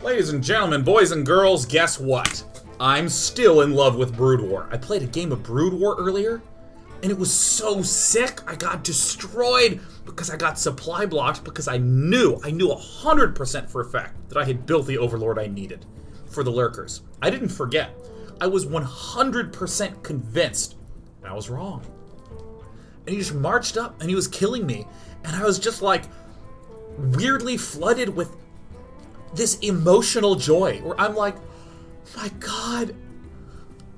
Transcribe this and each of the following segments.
Ladies and gentlemen, boys and girls, guess what? I'm still in love with Brood War. I played a game of Brood War earlier, and it was so sick. I got destroyed because I got supply blocked because I knew 100% for a fact that I had built the Overlord I needed for the Lurkers. I didn't forget. I was 100% convinced, and I was wrong. And he just marched up, and he was killing me, and I was just like weirdly flooded with this emotional joy where I'm like, my God,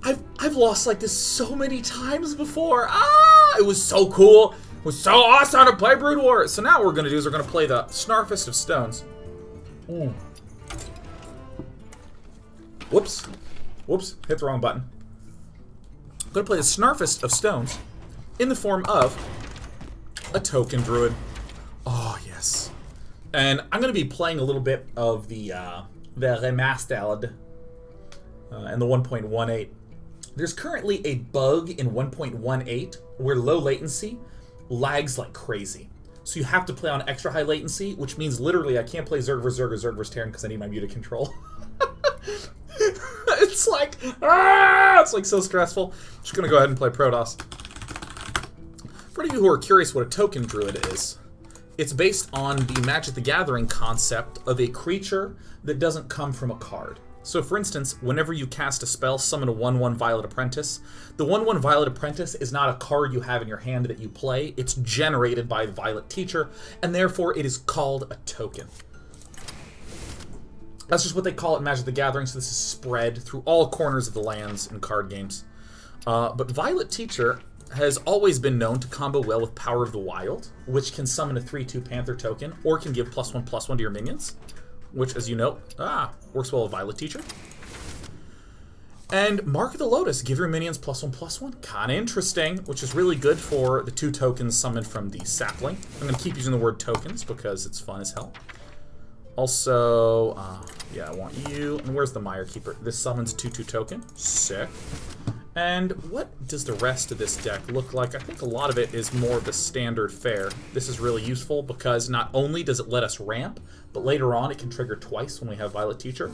I've lost like this so many times before. It was so cool. It was so awesome to play Brood War. So now what we're gonna do is we're gonna play the Snarfest of Stones. Whoops, hit the wrong button. I'm gonna play the Snarfest of Stones in the form of a token druid. Oh yes. And I'm going to be playing a little bit of the remastered and the 1.18. There's currently a bug in 1.18 where low latency lags like crazy. So you have to play on extra high latency, which means literally I can't play Zergver's Terran because I need my muted control. It's like, it's like so stressful. I'm just going to go ahead and play Protoss. For any of you who are curious what a token druid is, it's based on the Magic the Gathering concept of a creature that doesn't come from a card. So for instance, whenever you cast a spell, summon a 1/1 Violet Apprentice, the 1/1 Violet Apprentice is not a card you have in your hand that you play, it's generated by the Violet Teacher, and therefore it is called a token. That's just what they call it in Magic the Gathering, so this is spread through all corners of the lands in card games. But Violet Teacher has always been known to combo well with Power of the Wild, which can summon a 3/2 Panther token, or can give +1/+1 to your minions, which, as you know, works well with Violet Teacher. And Mark of the Lotus, give your minions +1/+1. Kinda interesting, which is really good for the 2 tokens summoned from the sapling. I'm gonna keep using the word tokens because it's fun as hell. Also, yeah, I want you. And where's the Mire Keeper? This summons 2/2 token. Sick. And what does the rest of this deck look like? I think a lot of it is more of the standard fare. This is really useful because not only does it let us ramp, but later on it can trigger twice when we have Violet Teacher.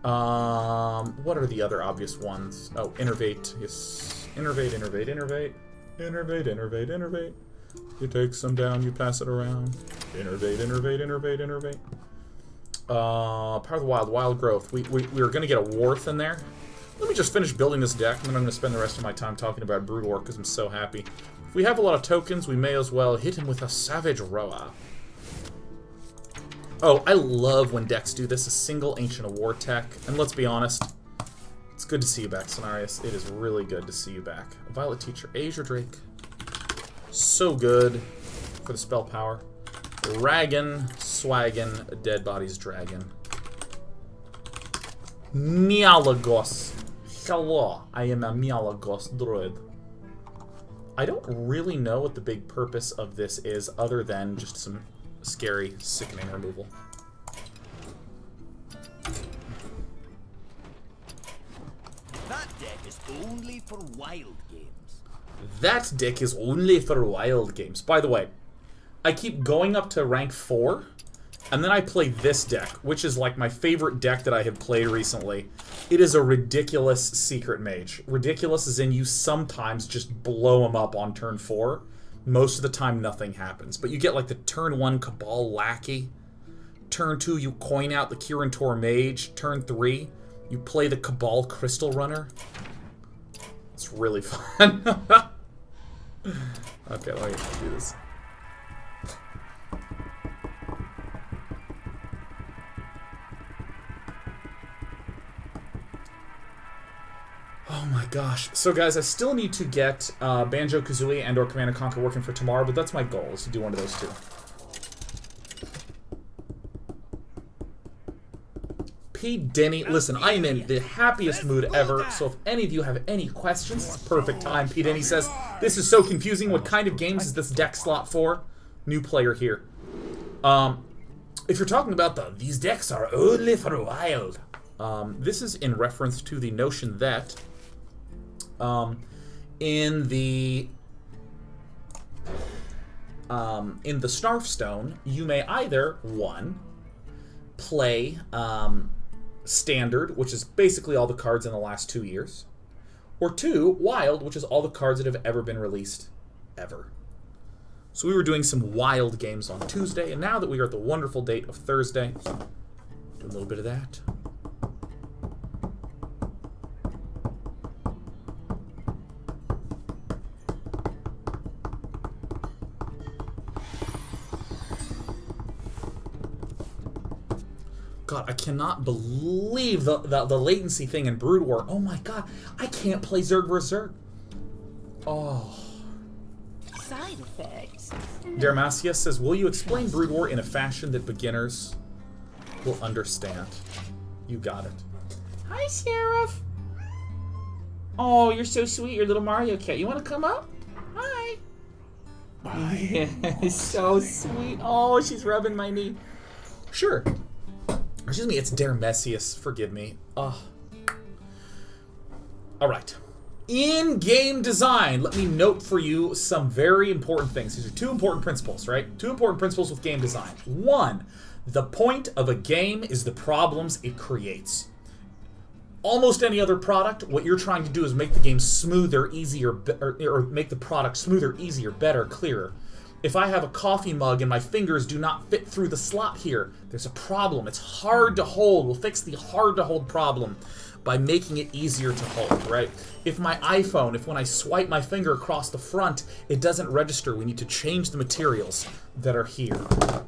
What are the other obvious ones? Oh, Innervate. Yes. Innervate. You take some down, you pass it around. Innervate. Power of the Wild, Wild Growth. We were going to get a Warth in there. Let me just finish building this deck, and then I'm going to spend the rest of my time talking about Brood War, because I'm so happy. If we have a lot of tokens, we may as well hit him with a Savage Roa. Oh, I love when decks do this, a single Ancient of War tech. And let's be honest, it's good to see you back, Cenarius. It is really good to see you back. Violet Teacher, Azure Drake. So good for the spell power. Dragon, Swaggin, Dead Bodies Dragon. Mialagos. Hello, I am a Mialagos Druid. I don't really know what the big purpose of this is other than just some scary, sickening removal. That deck is only for wild games. That deck is only for wild games. By the way, I keep going up to rank 4, and then I play this deck, which is like my favorite deck that I have played recently. It is a ridiculous Secret Mage. Ridiculous as in you sometimes just blow him up on turn 4. Most of the time nothing happens. But you get like the turn 1 Cabal Lackey. Turn 2 you coin out the Kirin Tor Mage. Turn 3 you play the Cabal Crystal Runner. It's really fun. Okay, let me do this. Oh my gosh. So guys, I still need to get Banjo-Kazooie and or Command & Conquer working for tomorrow, but that's my goal, is to do one of those two. P. Denny, listen, I am in the happiest mood ever, so if any of you have any questions, it's perfect time. P. Denny says, this is so confusing, what kind of games is this deck slot for? New player here. If you're talking about these decks are only for wild, this is in reference to the notion that in the Snarfstone, you may either, 1, play Standard, which is basically all the cards in the last 2 years, or 2, Wild, which is all the cards that have ever been released, ever. So we were doing some Wild games on Tuesday, and now that we are at the wonderful date of Thursday, do a little bit of that. God, I cannot believe the latency thing in Brood War. Oh my god, I can't play Zerg vs. Zerg. Oh. Side effects. Dermacia says, will you explain Brood War in a fashion that beginners will understand? You got it. Hi, Sheriff. Oh, you're so sweet, your little Mario cat. You want to come up? Hi. Yeah, so sweet. Oh, she's rubbing my knee. Sure. Excuse me, it's Dermesius. Forgive me. Alright. In-game design. Let me note for you some very important things. These are 2 important principles, right? 2 important principles with game design. 1, the point of a game is the problems it creates. Almost any other product, what you're trying to do is make the game smoother, easier, or make the product smoother, easier, better, clearer. If I have a coffee mug and my fingers do not fit through the slot here, there's a problem. It's hard to hold. We'll fix the hard to hold problem by making it easier to hold, right? If my iPhone, if when I swipe my finger across the front, it doesn't register, we need to change the materials that are here.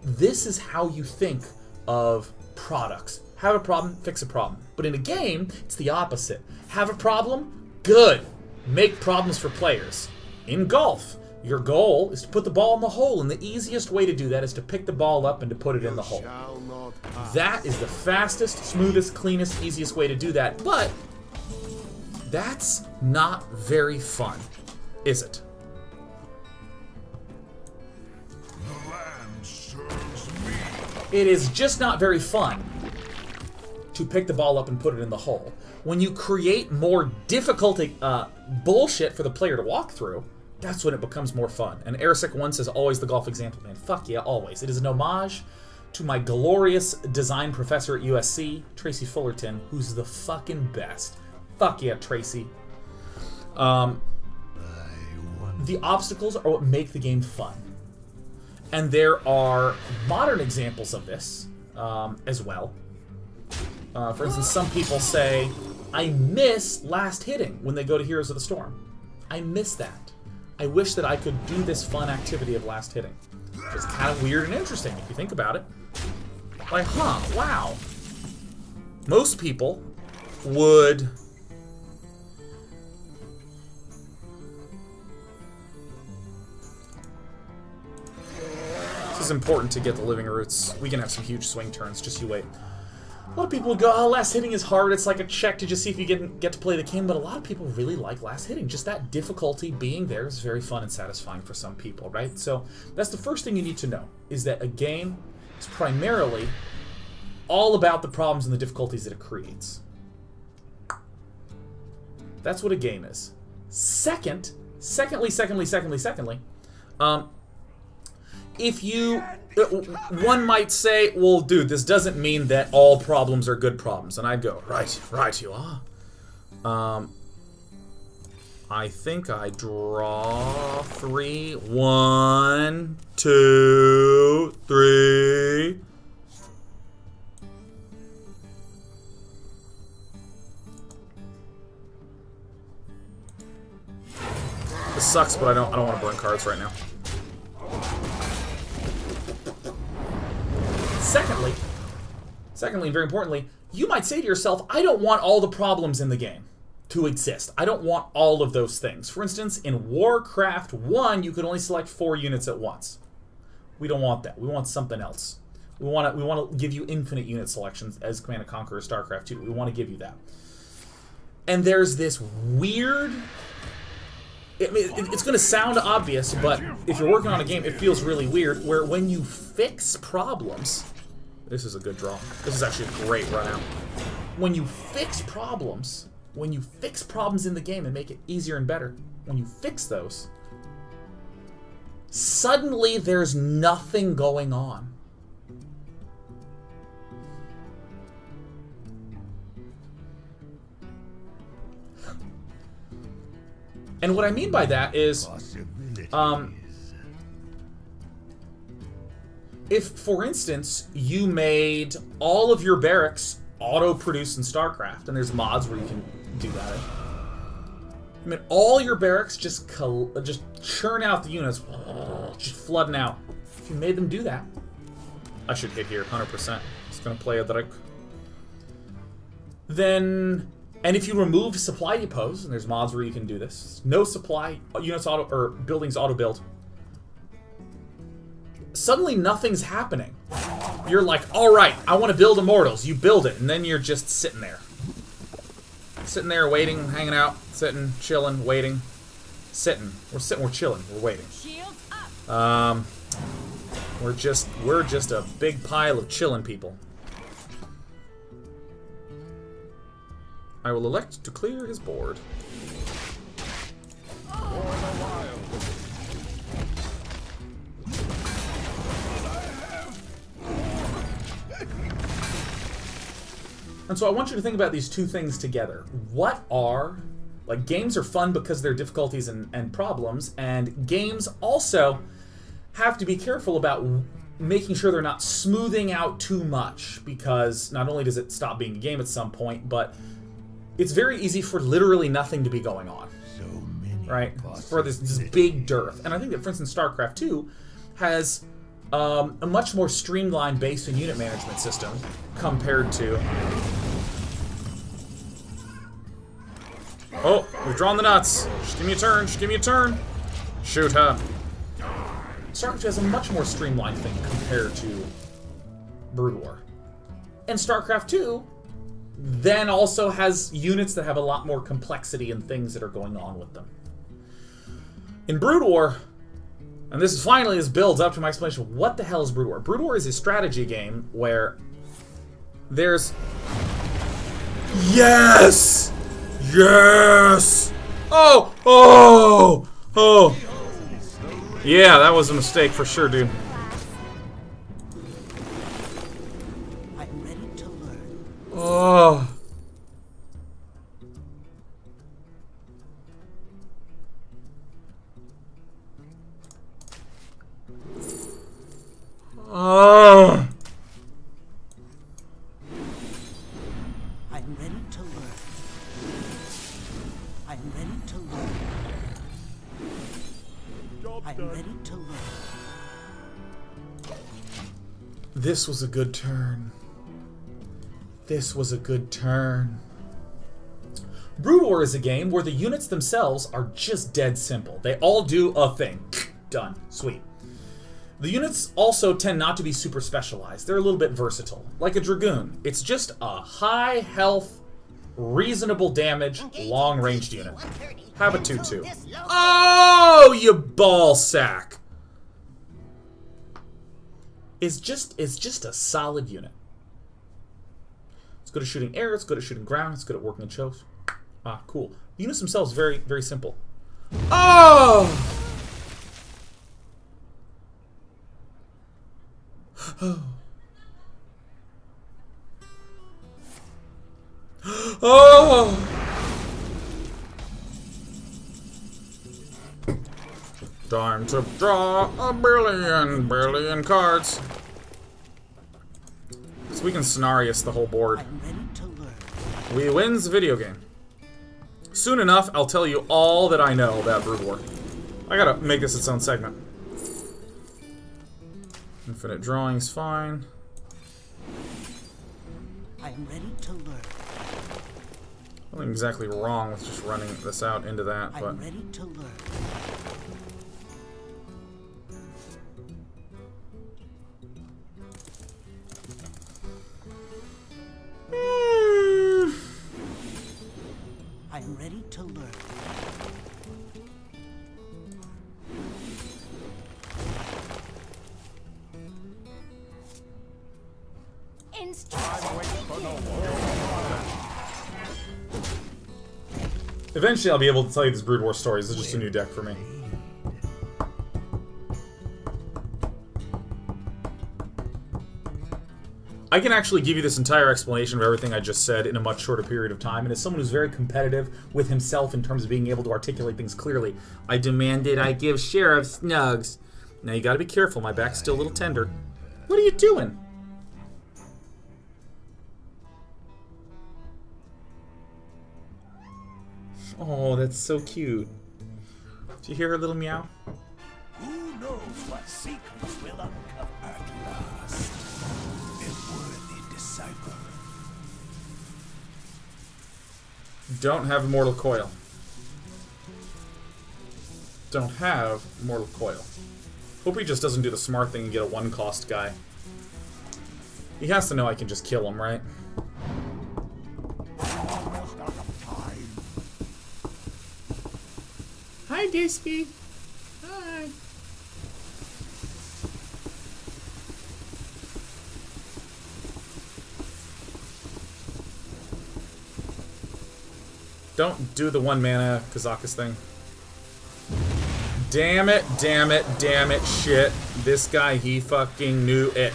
This is how you think of products. Have a problem, fix a problem. But in a game, it's the opposite. Have a problem? Good. Make problems for players. In golf, your goal is to put the ball in the hole, and the easiest way to do that is to pick the ball up and to put it in the hole. That is the fastest, smoothest, cleanest, easiest way to do that, but that's not very fun, is it? The land serves me. It is just not very fun to pick the ball up and put it in the hole. When you create more difficult bullshit for the player to walk through, that's when it becomes more fun. And Erisic1 says, always the golf example, man. Fuck yeah, always. It is an homage to my glorious design professor at USC, Tracy Fullerton, who's the fucking best. Fuck yeah, Tracy. The obstacles are what make the game fun. And there are modern examples of this as well. For instance, some people say, I miss last hitting when they go to Heroes of the Storm. I miss that. I wish that I could do this fun activity of last hitting. It's kind of weird and interesting if you think about it. Like, huh, wow. Most people would... This is important to get the living roots. We can have some huge swing turns, just you wait. A lot of people would go, oh, last hitting is hard. It's like a check to just see if you get to play the game. But a lot of people really like last hitting. Just that difficulty being there is very fun and satisfying for some people, right? So that's the first thing you need to know, is that a game is primarily all about the problems and the difficulties that it creates. That's what a game is. Secondly, if you... One might say, well, dude, this doesn't mean that all problems are good problems. And I'd go, right, you are. I think I draw 3. 1, 2, 3. This sucks, but I don't want to burn cards right now. Secondly, and very importantly, you might say to yourself, I don't want all the problems in the game to exist. I don't want all of those things. For instance, in Warcraft 1, you could only select 4 units at once. We don't want that. We want something else. We want to give you infinite unit selections as Command & Conquer or StarCraft 2. We want to give you that. And there's this weird... It's going to sound obvious, but if you're working on a game, it feels really weird, where when you fix problems... This is a good draw. This is actually a great run out. When you fix problems in the game and make it easier and better, when you fix those, suddenly there's nothing going on. And what I mean by that is, if, for instance, you made all of your barracks auto-produce in StarCraft, and there's mods where you can do that. I mean, all your barracks just churn out the units, just flooding out. If you made them do that, I should hit here, 100%. It's gonna play a Drake. Then, and if you remove supply depots, and there's mods where you can do this, no supply units auto or buildings auto build. Suddenly, nothing's happening. You're like, all right, I want to build immortals. You build it, and then you're just sitting there. Sitting there, waiting, hanging out, sitting, chilling, waiting. Sitting. We're sitting, we're chilling, we're waiting. We're just a big pile of chilling people. I will elect to clear his board. And so I want you to think about these two things together. What are... Like, games are fun because they're difficulties and problems, and games also have to be careful about making sure they're not smoothing out too much, because not only does it stop being a game at some point, but it's very easy for literally nothing to be going on. So many, right? For this big dearth. And I think that, for instance, StarCraft 2 has a much more streamlined base and unit management system compared to... Oh, we've drawn the nuts. Just give me a turn, just give me a turn. Shoot her. StarCraft has a much more streamlined thing compared to Brood War. And StarCraft 2 then also has units that have a lot more complexity and things that are going on with them. In Brood War, and this is finally this builds up to my explanation of what the hell is Brood War. Brood War is a strategy game where there's... Yes! Yes! Oh! Oh! Oh! Yeah, that was a mistake for sure, dude. I'm ready to learn. Oh. Oh. I'm ready to learn. I'm ready to learn. I'm ready to learn. This was a good turn. This was a good turn. Brood War is a game where the units themselves are just dead simple. They all do a thing. Done. Sweet. The units also tend not to be super specialized. They're a little bit versatile. Like a Dragoon. It's just a high health, reasonable damage, long-ranged unit. Have a 2-2. Oh, you ball sack! It's just a solid unit. It's good at shooting air, it's good at shooting ground, it's good at working in choke. Ah, cool. The units themselves very, very simple. Oh! Oh! Time to draw a billion cards. So we can Scenarius the whole board. I'm ready to learn. We wins the video game. Soon enough, I'll tell you all that I know about Brood War. I gotta make this its own segment. Infinite drawing's fine. I'm ready to learn. Nothing exactly wrong with just running this out into that, but... I'm ready to learn. I'm ready to learn. Eventually I'll be able to tell you these Brood War stories. It's just a new deck for me. I can actually give you this entire explanation of everything I just said in a much shorter period of time, and as someone who's very competitive with himself in terms of being able to articulate things clearly, I demanded I give Sheriff snugs. Now you gotta be careful, my back's still a little tender. What are you doing? Oh, that's so cute. Did you hear her little meow? Who knows what secrets will uncover at last? A worthy disciple. Don't have Mortal Coil. Don't have Mortal Coil. Hope he just doesn't do the smart thing and get a one-cost guy. He has to know I can just kill him, right? Almost out of time. Hi, Dispy. Hi. Don't do the one mana Kazakus thing. Damn it, damn it, damn it, shit. This guy, he fucking knew it.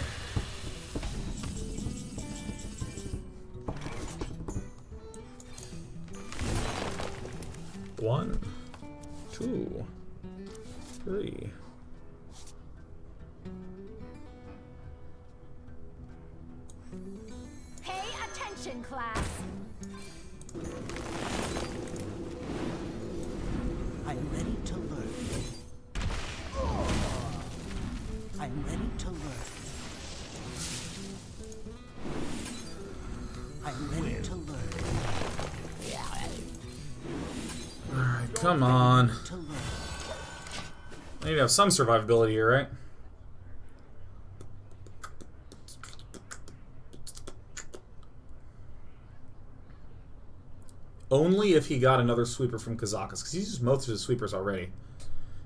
One, two, three. Pay attention, class. I'm ready to learn. I'm ready to learn. I'm ready to learn. Alright, come on. To learn. I need to have some survivability here, right? Only if he got another sweeper from Kazakus, because he's used most of his sweepers already.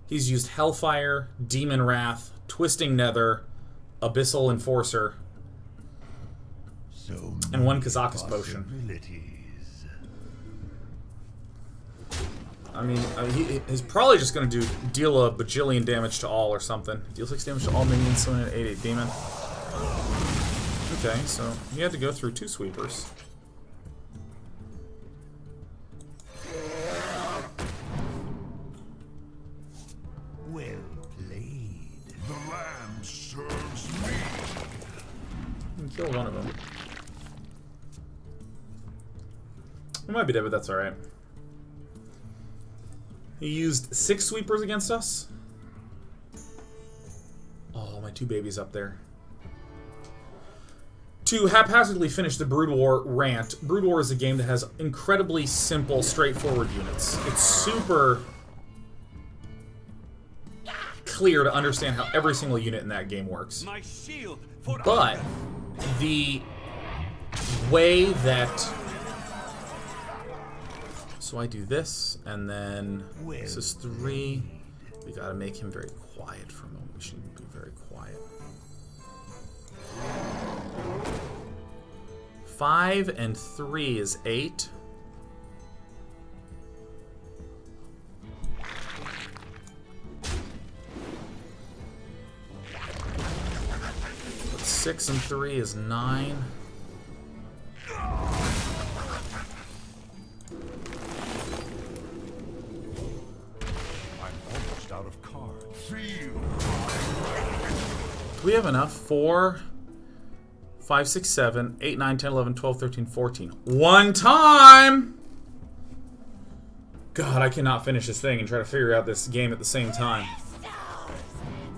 He's used Hellfire, Demon Wrath, Twisting Nether, Abyssal Enforcer, So and one Kazakus potion. I mean, he's probably just going to deal a bajillion damage to all or something. Deal 6 damage to all minions, summon an 8/8 demon. Okay, so he had to go through 2 sweepers. Well played. The land serves me. You can kill one of them. We might be dead, but that's alright. He used 6 sweepers against us. Oh, my 2 babies up there. To haphazardly finish the Brood War rant, Brood War is a game that has incredibly simple, straightforward units. It's super clear to understand how every single unit in that game works. My shield for But the way that... So I do this, and then this is 3. We gotta make him very quiet for a moment. We should be very quiet. 5 and 3 is 8. But 6 and 3 is 9. Out of cards. Feel. Do we have enough? 4, 5, 6, 7, 8, 9, 10, 11, 12, 13, 14. One time! God, I cannot finish this thing and try to figure out this game at the same time.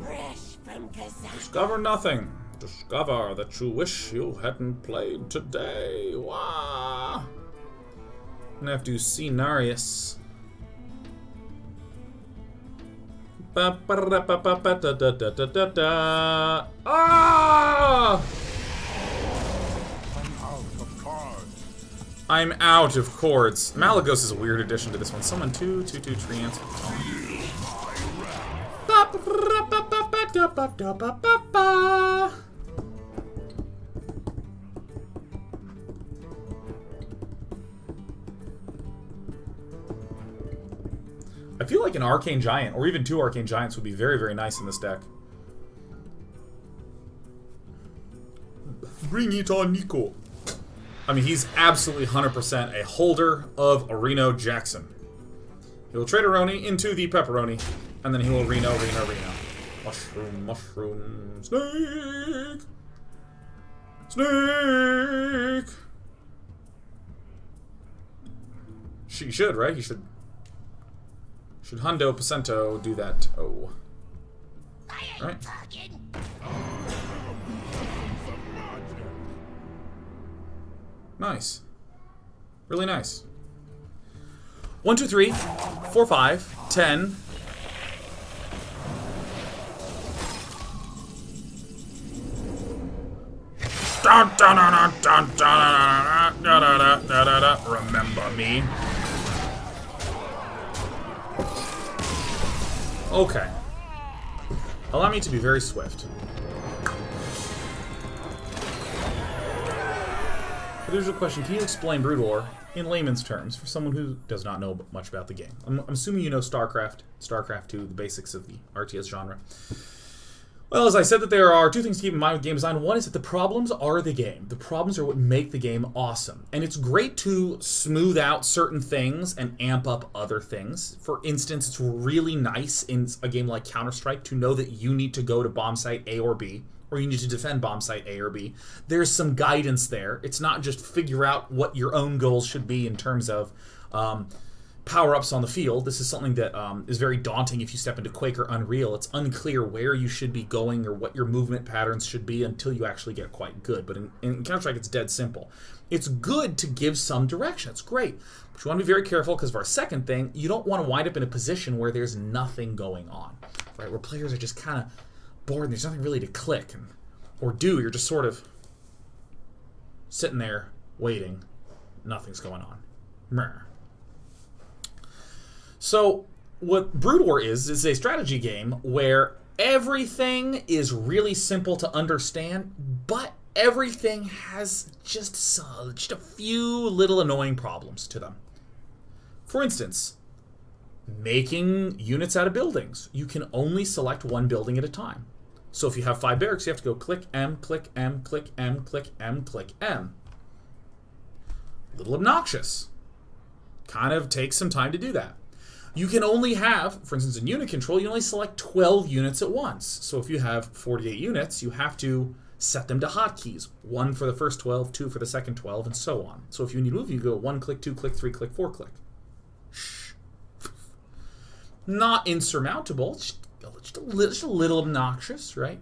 Fresh from Kazakh. Discover nothing. Discover that you wish you hadn't played today. Wah! I'm gonna have to see Narius. Ah! I'm out of chords. Malagos is a weird addition to this one. Summon 2, 2, 2 treants. I feel like an Arcane Giant, or even 2 Arcane Giants, would be very, very nice in this deck. Bring it on, Nico. I mean, he's absolutely 100% a holder of a Reno Jackson. He will trade a Roni into the pepperoni, and then he will Reno. Mushroom, mushroom, snake! Snake! She should, right? He should Hundo Pacento do that? Oh. Alright. Nice. Really nice. 1, 2, 3, 4, 5, 10. Remember me. Okay. Allow me to be very swift. But there's a question. Can you explain Brood War in layman's terms for someone who does not know much about the game? I'm assuming you know StarCraft, StarCraft 2, the basics of the RTS genre. Well, as I said, that there are two things to keep in mind with game design. One is that the problems are the game. The problems are what make the game awesome. And it's great to smooth out certain things and amp up other things. For instance, it's really nice in a game like Counter-Strike to know that you need to go to bomb site A or B, or you need to defend bomb site A or B. There's some guidance there. It's not just figure out what your own goals should be in terms of power-ups on the field. This is something that is very daunting if you step into Quake or Unreal. It's unclear where you should be going or what your movement patterns should be until you actually get quite good. But in Counter-Strike, it's dead simple. It's good to give some direction. It's great. But you want to be very careful because of our second thing, you don't want to wind up in a position where there's nothing going on, right? Where players are just kind of bored and there's nothing really to click or do. You're just sort of sitting there waiting. Nothing's going on. Meh. So, what Brood War is a strategy game where everything is really simple to understand, but everything has just a few little annoying problems to them. For instance, making units out of buildings. You can only select one building at a time. So if you have 5 barracks, you have to go click M, click M, click M, click M, click M. A little obnoxious. Kind of takes some time to do that. You can only have, for instance, in unit control, you only select 12 units at once. So if you have 48 units, you have to set them to hotkeys. 1 for the first 12, 2 for the second 12, and so on. So if you need to move, you go 1 click, 2 click, 3 click, 4 click. Shh. Not insurmountable, just a little obnoxious, right?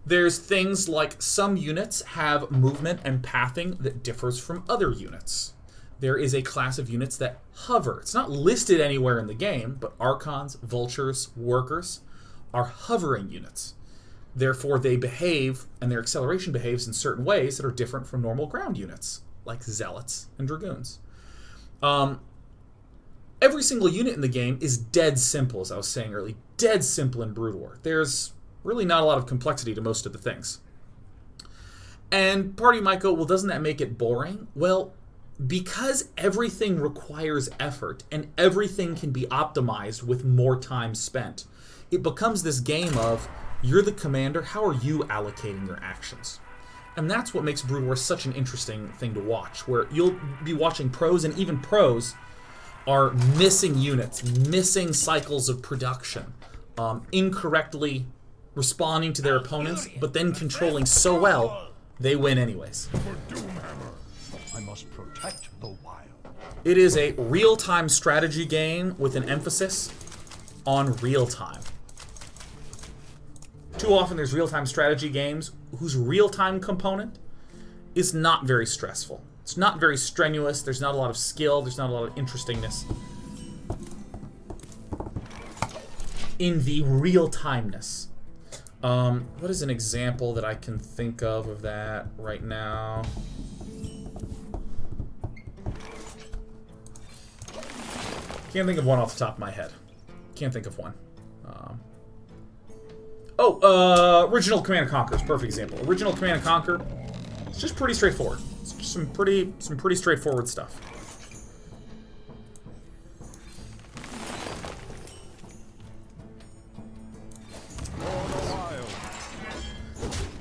There's things like some units have movement and pathing that differs from other units. There is a class of units that hover. It's not listed anywhere in the game, but Archons, Vultures, Workers are hovering units. Therefore, they behave, and their acceleration behaves in certain ways that are different from normal ground units, like Zealots and Dragoons. Every single unit in the game is dead simple, as I was saying earlier. Dead simple in Brood War. There's really not a lot of complexity to most of the things. And part of you might go, well, doesn't that make it boring? Well, because everything requires effort and everything can be optimized with more time spent, it becomes this game of, you're the commander, how are you allocating your actions? And that's what makes Brood War such an interesting thing to watch, where you'll be watching pros, and even pros are missing units, missing cycles of production, incorrectly responding to their opponents, but then controlling so well, they win anyways. I must protect the wild. It is a real-time strategy game with an emphasis on real-time. Too often there's real-time strategy games whose real-time component is not very stressful. It's not very strenuous, there's not a lot of skill, there's not a lot of interestingness in the real-timeness. What is an example that I can think of that right now? Can't think of one off the top of my head. Can't think of one. Original Command & Conquer is a perfect example. Original Command & Conquer, it's just pretty straightforward. It's just some pretty straightforward stuff.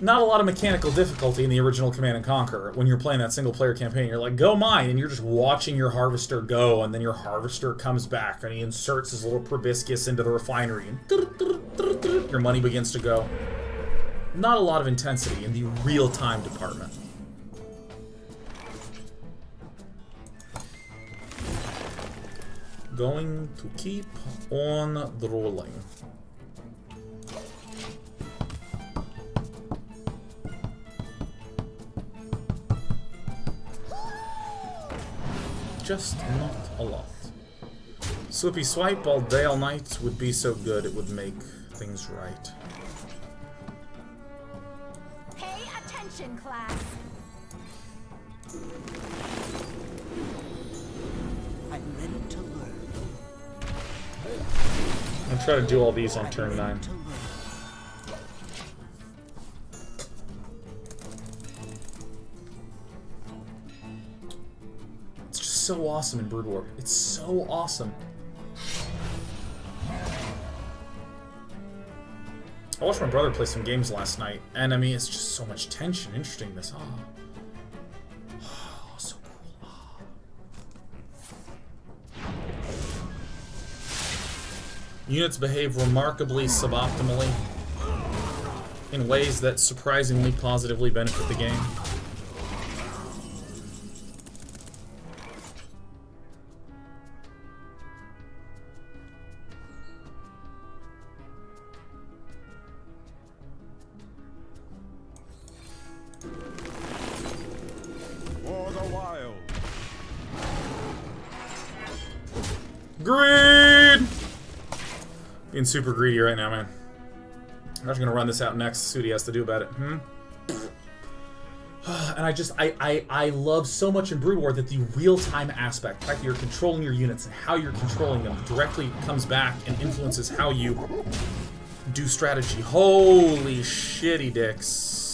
not a lot of mechanical difficulty in the original Command & Conquer when you're playing that single-player campaign. You're like, go mine, and you're just watching your harvester go, and then your harvester comes back, and he inserts his little proboscis into the refinery, and your money begins to go. Not a lot of intensity in the real-time department. Going to keep on rolling. Just not a lot. Slippy swipe all day, all night would be so good it would make things right. Pay attention, class. I'm ready to learn. I'm trying to do all these on turn 9. It's just so awesome in Brood War. It's so awesome. I watched my brother play some games last night, and I mean, it's just so much tension, interestingness. Oh, so cool. Units behave remarkably suboptimally in ways that surprisingly positively benefit the game. For the wild. Greed! Being super greedy right now, man. I'm just gonna run this out next, see what he has to do about it. And I love so much in Brood War that the real-time aspect, the fact that you're controlling your units and how you're controlling them directly comes back and influences how you do strategy. Holy shitty dicks.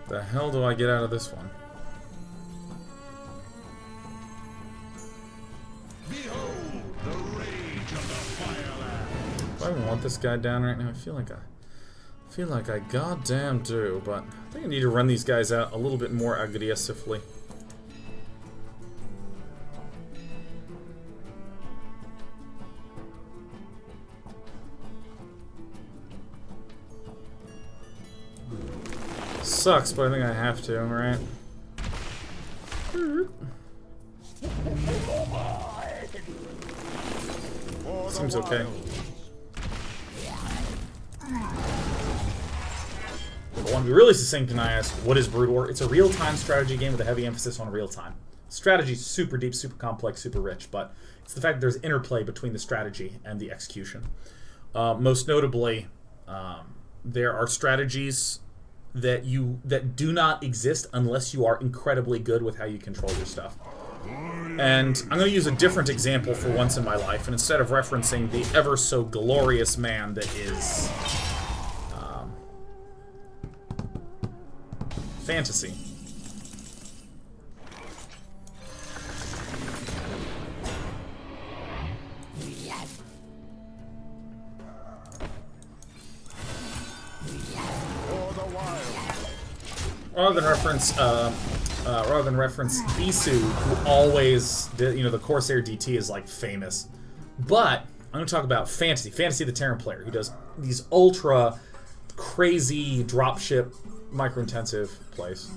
The hell do I get out of this one? Behold the rage of the fireland. Do I even want this guy down right now? I feel like I goddamn do, but I think I need to run these guys out a little bit more aggressively. Sucks, but I think I have to, right? Seems okay. But one to be really succinct, and I ask, what is Brood War? It's a real-time strategy game with a heavy emphasis on real-time. Strategy is super deep, super complex, super rich, but it's the fact that there's interplay between the strategy and the execution. Most notably, there are strategies that do not exist unless you are incredibly good with how you control your stuff. And I'm going to use a different example for once in my life, and instead of referencing the ever so glorious man that is fantasy. Rather than reference Bisu, who always did, the Corsair DT is like famous. But I'm going to talk about Fantasy the Terran player, who does these ultra crazy dropship micro-intensive plays.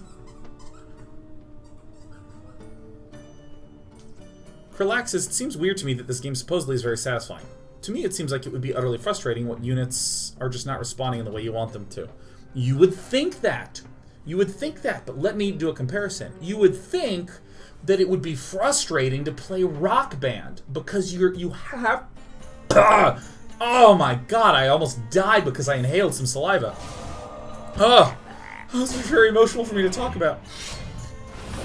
Krillaxis, it seems weird to me that this game supposedly is very satisfying. To me, it seems like it would be utterly frustrating when units are just not responding in the way you want them to. You would think that. You would think that, but let me do a comparison. You would think that it would be frustrating to play Rock Band because you have... Oh my god, I almost died because I inhaled some saliva. Oh, this is very emotional for me to talk about.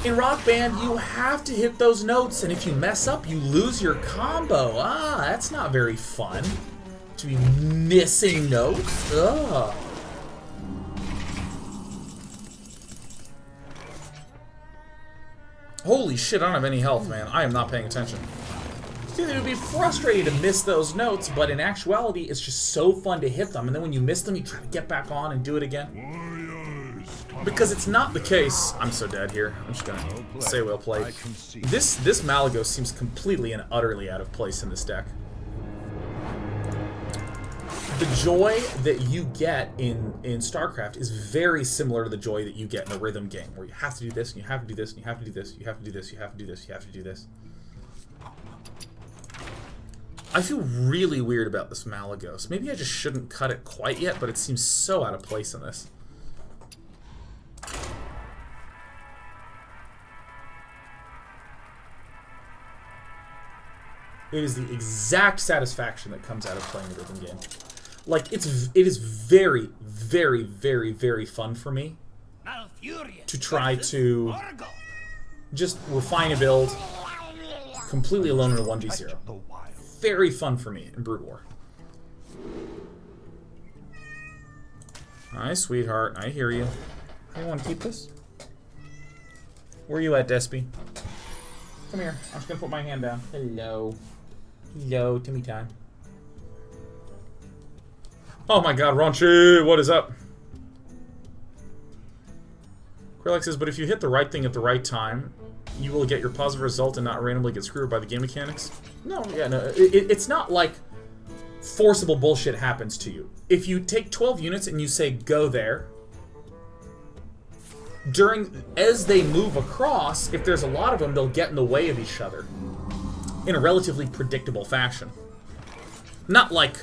In Rock Band, you have to hit those notes, and if you mess up, you lose your combo. That's not very fun. To be missing notes. Ugh. Holy shit, I don't have any health, man. I am not paying attention. See, it would be frustrating to miss those notes, but in actuality, it's just so fun to hit them. And then when you miss them, you try to get back on and do it again. Because it's not the case. I'm so dead here. I'm just gonna say well played. This Malagos seems completely and utterly out of place in this deck. The joy that you get in StarCraft is very similar to the joy that you get in a rhythm game, where you have to do this, and you have to do this, and you have to do this, you have to do this, you have to do this, you have to do this. I feel really weird about this Malagos. Maybe I just shouldn't cut it quite yet, but it seems so out of place in this. It is the exact satisfaction that comes out of playing a rhythm game. Like, it is very, very, very, very fun for me to try to just refine a build completely alone in a 1v0. Very fun for me in Brood War. Hi, sweetheart. I hear you. You want to keep this? Where are you at, Despy? Come here. I'm just going to put my hand down. Hello. Hello, Timmy time. Oh my god, Ronchi, what is up? Krelix says, but if you hit the right thing at the right time, you will get your positive result and not randomly get screwed by the game mechanics. No, yeah, no, it's not like forcible bullshit happens to you. If you take 12 units and you say, go there, as they move across, if there's a lot of them, they'll get in the way of each other in a relatively predictable fashion. Not like,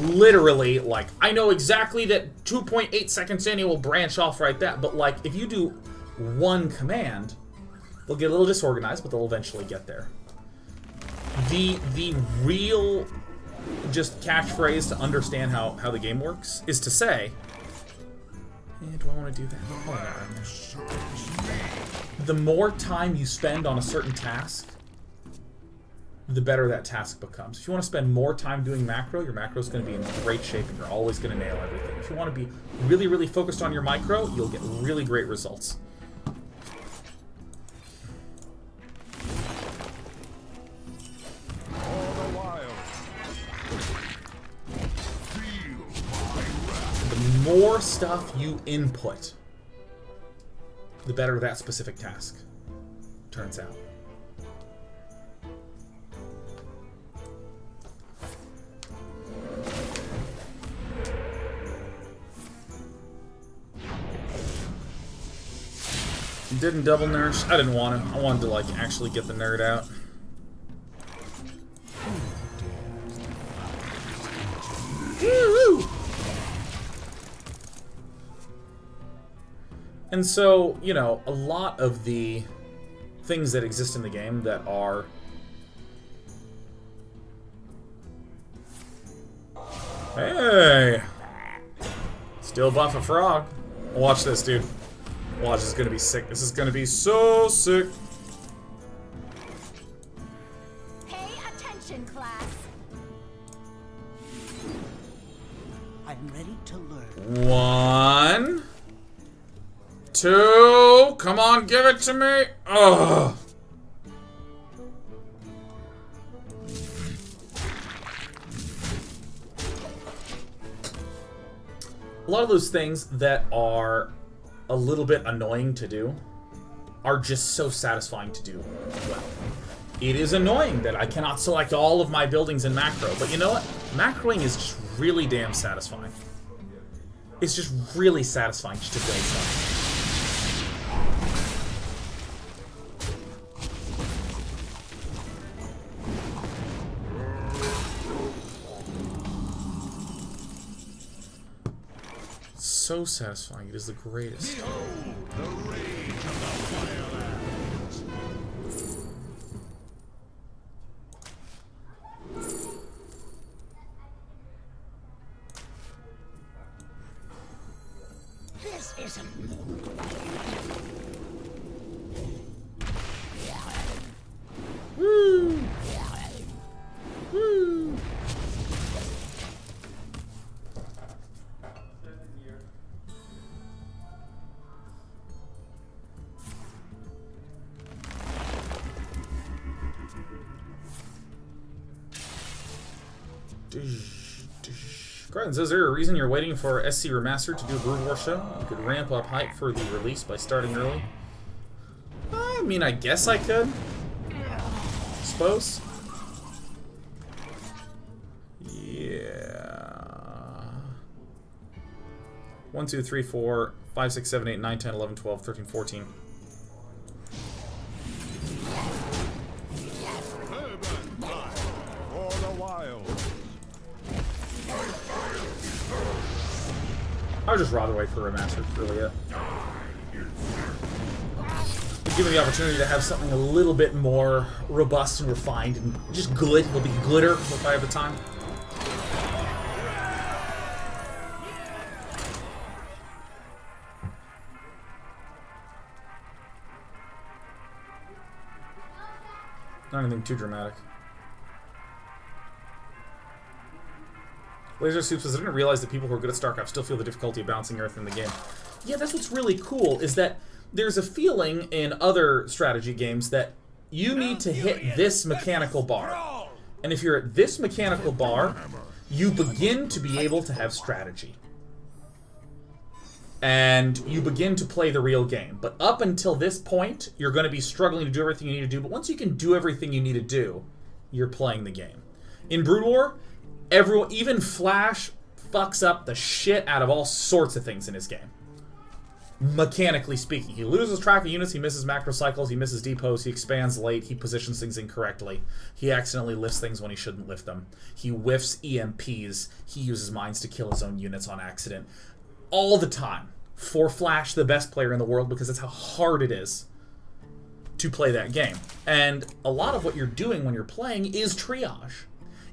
literally, like, I know exactly that 2.8 seconds in it will branch off right that, but like, if you do one command, they'll get a little disorganized, but they'll eventually get there. The real just catchphrase to understand how the game works is to say, do I want to do that? Oh, no. The more time you spend on a certain task, the better that task becomes. If you want to spend more time doing macro, your macro is going to be in great shape and you're always going to nail everything. If you want to be really, really focused on your micro, you'll get really great results. The more stuff you input, the better that specific task turns out. Didn't double nurse. I didn't want to. I wanted to, like, actually get the nerd out. Woo! And so, you know, a lot of the things that exist in the game that are hey! Still buff a frog. Watch this, dude. Watch, this is gonna be sick. This is gonna be so sick. Pay attention, class. I'm ready to learn. 1, 2, come on, give it to me. Ugh. A lot of those things that are a little bit annoying to do are just so satisfying to do well. It is annoying that I cannot select all of my buildings in macro, but you know what? Macroing is just really damn satisfying. It's just really satisfying just to build stuff. So satisfying. It is the greatest. Behold the rage of the Firelands. This isn't me. Woo! Woo! Garden says, is there a reason you're waiting for SC Remastered to do a Brood War show? You could ramp up hype for the release by starting early. I mean, I guess I could. Suppose. Yeah. 1, 2, 3, 4, 5, 6, 7, 8, 9, 10, 11, 12, 13, 14. I would just rather wait for a remaster, really it. Give me the opportunity to have something a little bit more robust and refined and just good. It'll be glitter if I have the time. Not anything too dramatic. Laser Soup says, I didn't realize that people who are good at StarCraft still feel the difficulty of balancing Earth in the game. Yeah, that's what's really cool, is that there's a feeling in other strategy games that you need to hit this mechanical bar. And if you're at this mechanical bar, you begin to be able to have strategy. And you begin to play the real game. But up until this point, you're going to be struggling to do everything you need to do. But once you can do everything you need to do, you're playing the game. In Brood War, everyone, even Flash, fucks up the shit out of all sorts of things in his game. Mechanically speaking. He loses track of units, he misses macro cycles, he misses depots, he expands late, he positions things incorrectly. He accidentally lifts things when he shouldn't lift them. He whiffs EMPs, he uses mines to kill his own units on accident. All the time. For Flash, the best player in the world, because that's how hard it is to play that game. And a lot of what you're doing when you're playing is triage.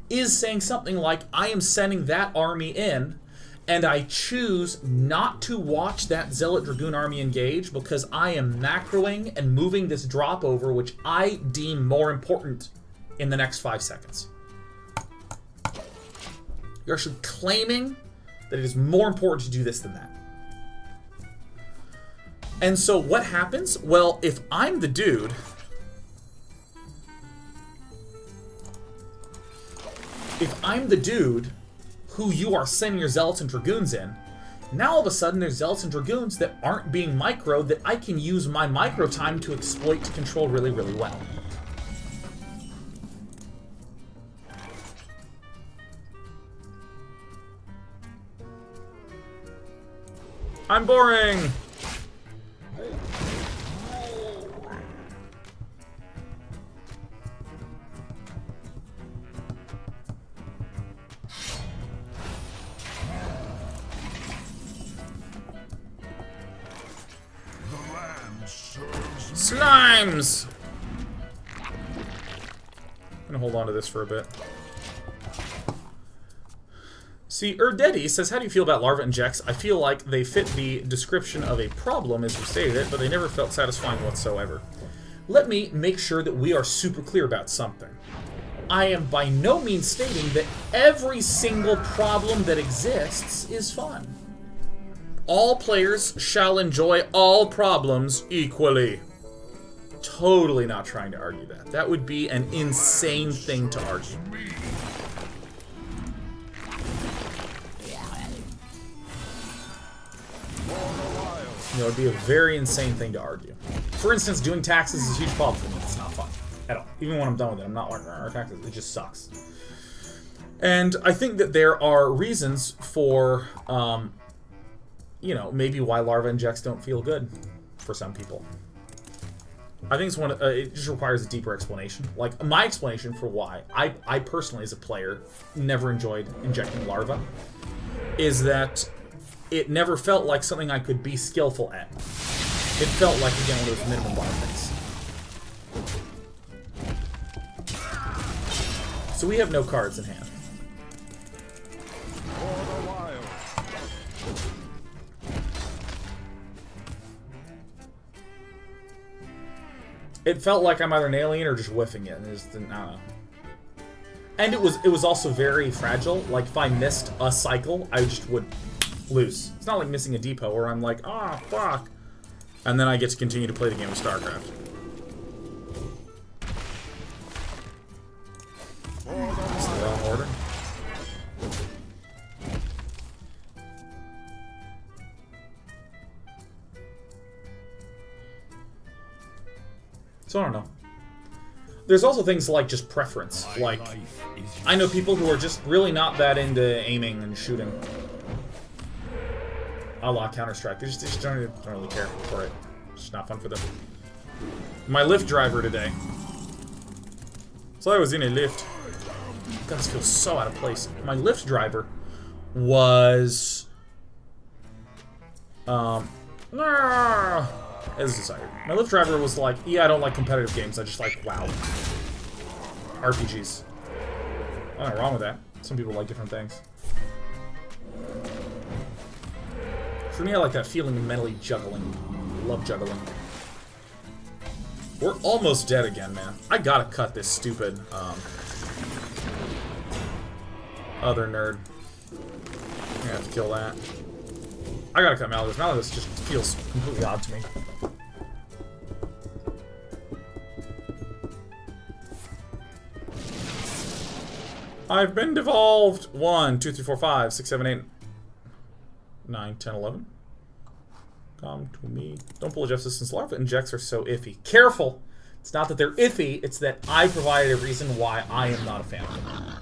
Is saying something like, I am sending that army in, and I choose not to watch that Zealot Dragoon army engage because I am macroing and moving this drop over, which I deem more important in the next 5 seconds. You're actually claiming that it is more important to do this than that. And so what happens? Well, if I'm the dude... If I'm the dude who you are sending your Zealots and Dragoons in, now all of a sudden there's Zealots and Dragoons that aren't being microed that I can use my micro time to exploit to control really, really well. I'm boring! Slimes! I'm gonna hold on to this for a bit. See, Erdedi says, how do you feel about larva injects? I feel like they fit the description of a problem as you stated it, but they never felt satisfying whatsoever. Let me make sure that we are super clear about something. I am by no means stating that every single problem that exists is fun. All players shall enjoy all problems equally. Totally not trying to argue that. That would be an insane thing to argue. You know, it would be a very insane thing to argue. For instance, doing taxes is a huge problem for me. It's not fun at all. Even when I'm done with it, I'm not learning our taxes. It just sucks. And I think that there are reasons for, you know, maybe why larva injects don't feel good for some people. I think it's one. It just requires a deeper explanation. Like, my explanation for why I personally, as a player, never enjoyed injecting larva is that it never felt like something I could be skillful at. It felt like, again, one of those minimum bar things. So we have no cards in hand. It felt like I'm either nailing it or just whiffing it. And it just didn't, I don't know. And it was also very fragile. Like, if I missed a cycle, I just would lose. It's not like missing a depot where I'm like, ah, oh, fuck. And then I get to continue to play the game of StarCraft. Is the wrong order? So I don't know. There's also things like just preference. Like, I know people who are just really not that into aiming and shooting. A la Counter-Strike. They just don't really care for it. It's just not fun for them. My Lyft driver today. So I was in a Lyft. God, this feels so out of place. My Lyft driver was... as desired. My Lyft driver was like, yeah, I don't like competitive games. I just like WoW. RPGs. Nothing wrong with that. Some people like different things. For me, I like that feeling of mentally juggling. Love juggling. We're almost dead again, man. I gotta cut this stupid, other nerd. I'm gonna have to kill that. I gotta cut Malithus. Malithus just feels completely odd to me. I've been devolved. 1, 2, 3, 4, 5, 6, 7, 8, 9, 10, 11. Come to me. Don't pull a Jeff since larva injects are so iffy. Careful! It's not that they're iffy, it's that I provided a reason why I am not a fan of them.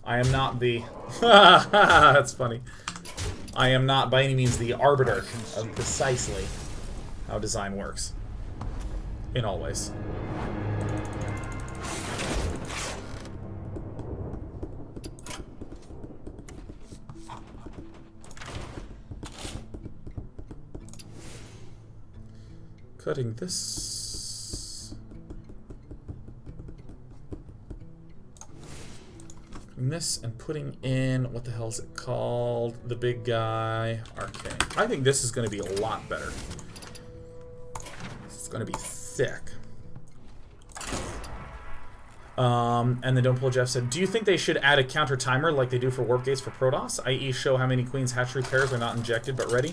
I am not the... That's funny. I am not by any means the arbiter of precisely how design works. In all ways. Cutting this. Cutting this and putting in, what the hell is it called? The big guy. Arcane. I think this is going to be a lot better. It's going to be thick. And then Don't Pull Jeff said, do you think they should add a counter timer like they do for warp gates for Protoss, i.e. show how many Queen's hatchery pairs are not injected but ready?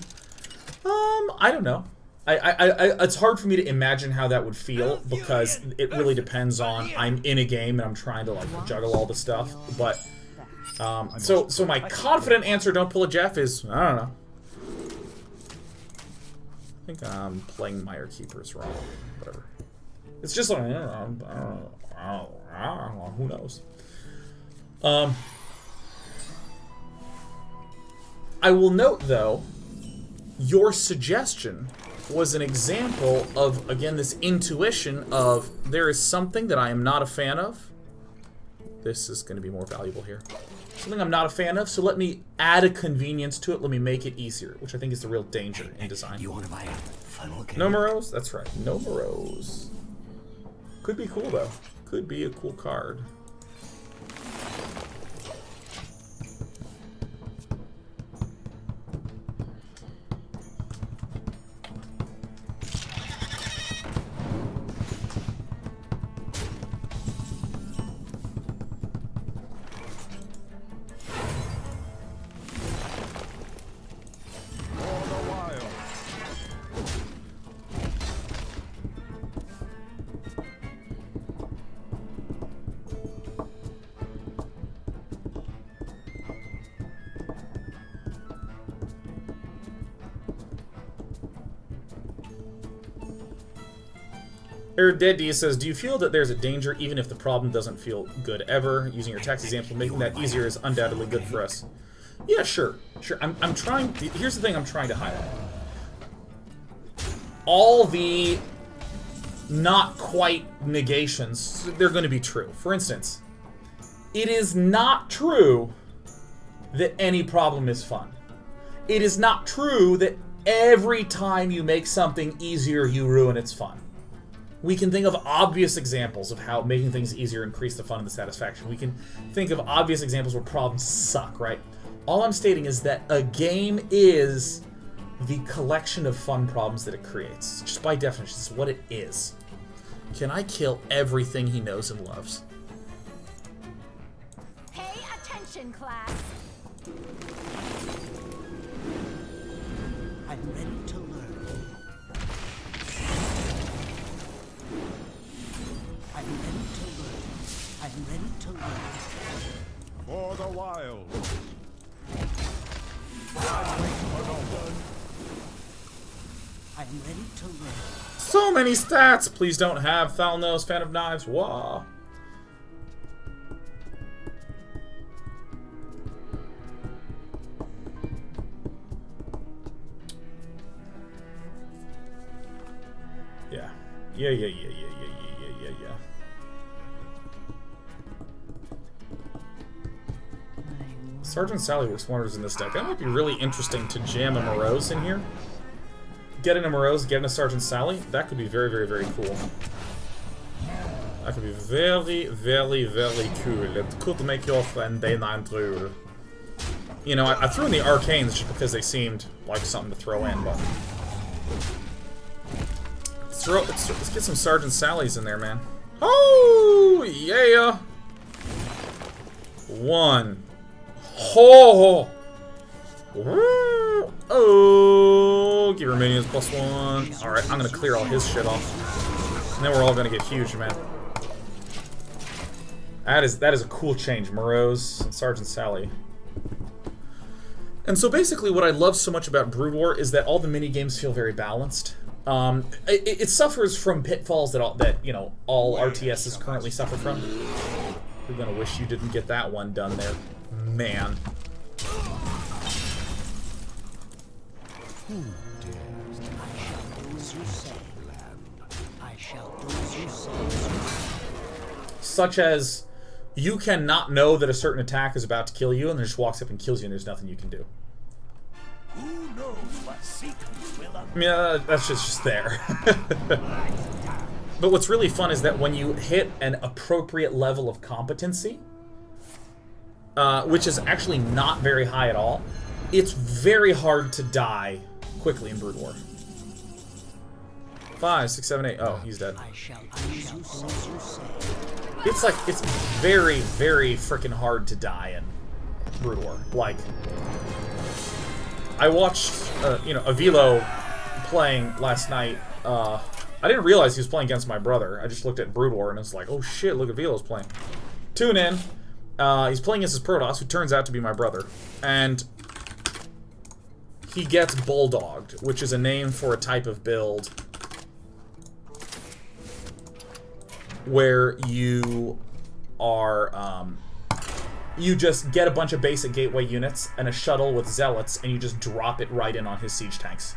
I don't know. It's hard for me to imagine how that would feel because it really depends on I'm in a game and I'm trying to like juggle all the stuff. But so my confident answer, Don't Pull a Jeff, is I don't know. I think I'm playing Mire Keepers wrong. Whatever. It's just like I don't know. Who knows? I will note though, your suggestion was an example of, again, this intuition of there is something that I am not a fan of. This is going to be more valuable here. Something I'm not a fan of, so let me add a convenience to it. Let me make it easier, which I think is the real danger in design. You want to buy a funnel cake? No Moros? That's right. No Moros. Could be cool, though. Could be a cool card. Dead D says, do you feel that there's a danger even if the problem doesn't feel good ever? Using your tax example, making that easier is undoubtedly good for us. Yeah, sure. Sure. I'm trying to, here's the thing I'm trying to highlight. All the not quite negations, they're going to be true. For instance, it is not true that any problem is fun. It is not true that every time you make something easier, you ruin its fun. We can think of obvious examples of how making things easier increase the fun and the satisfaction. We can think of obvious examples where problems suck, right? All I'm stating is that a game is the collection of fun problems that it creates. Just by definition, this is what it is. Can I kill everything he knows and loves? Pay attention, class. I'm ready to learn. I'm ready to learn. I'm ready to learn. For the wild. I'm ready to learn. So many stats! Please don't have foul nose, fan of knives. Whoa. Yeah. Yeah. Sergeant Sally works wonders in this deck. That might be really interesting to jam a Morose in here. Get in a Morose, get in a Sergeant Sally. That could be very, very, very cool. That could be very, very, very cool. It could make your friend Day 9 Druid. You know, I threw in the Arcanes just because they seemed like something to throw in, but... Let's get some Sergeant Sallys in there, man. Oh, yeah! One. Oh! Oh! Give your minions +1. Alright, I'm gonna clear all his shit off. And then we're all gonna get huge, man. That is a cool change. Morose and Sergeant Sally. And so basically what I love so much about Brood War is that all the mini-games feel very balanced. It suffers from pitfalls that you know, all RTSs currently suffer from. You're gonna wish you didn't get that one done there. Man. Who dares? I shall do as you say. Such as, you cannot know that a certain attack is about to kill you, and then just walks up and kills you, and there's nothing you can do. Who knows what secrets will uncover? I mean, that's just there. But what's really fun is that when you hit an appropriate level of competency, which is actually not very high at all, it's very hard to die quickly in Brood War. 5, 6, 7, 8. Oh, he's dead. I shall do as you say. It's very, very freaking hard to die in Brood War. Like, I watched, you know, Avilo playing last night. I didn't realize he was playing against my brother. I just looked at Brood War and it's like, oh shit, look, Avilo's playing. Tune in. He's playing against his Protoss, who turns out to be my brother. And he gets Bulldogged, which is a name for a type of build where you are, you just get a bunch of basic gateway units and a shuttle with zealots, and you just drop it right in on his siege tanks.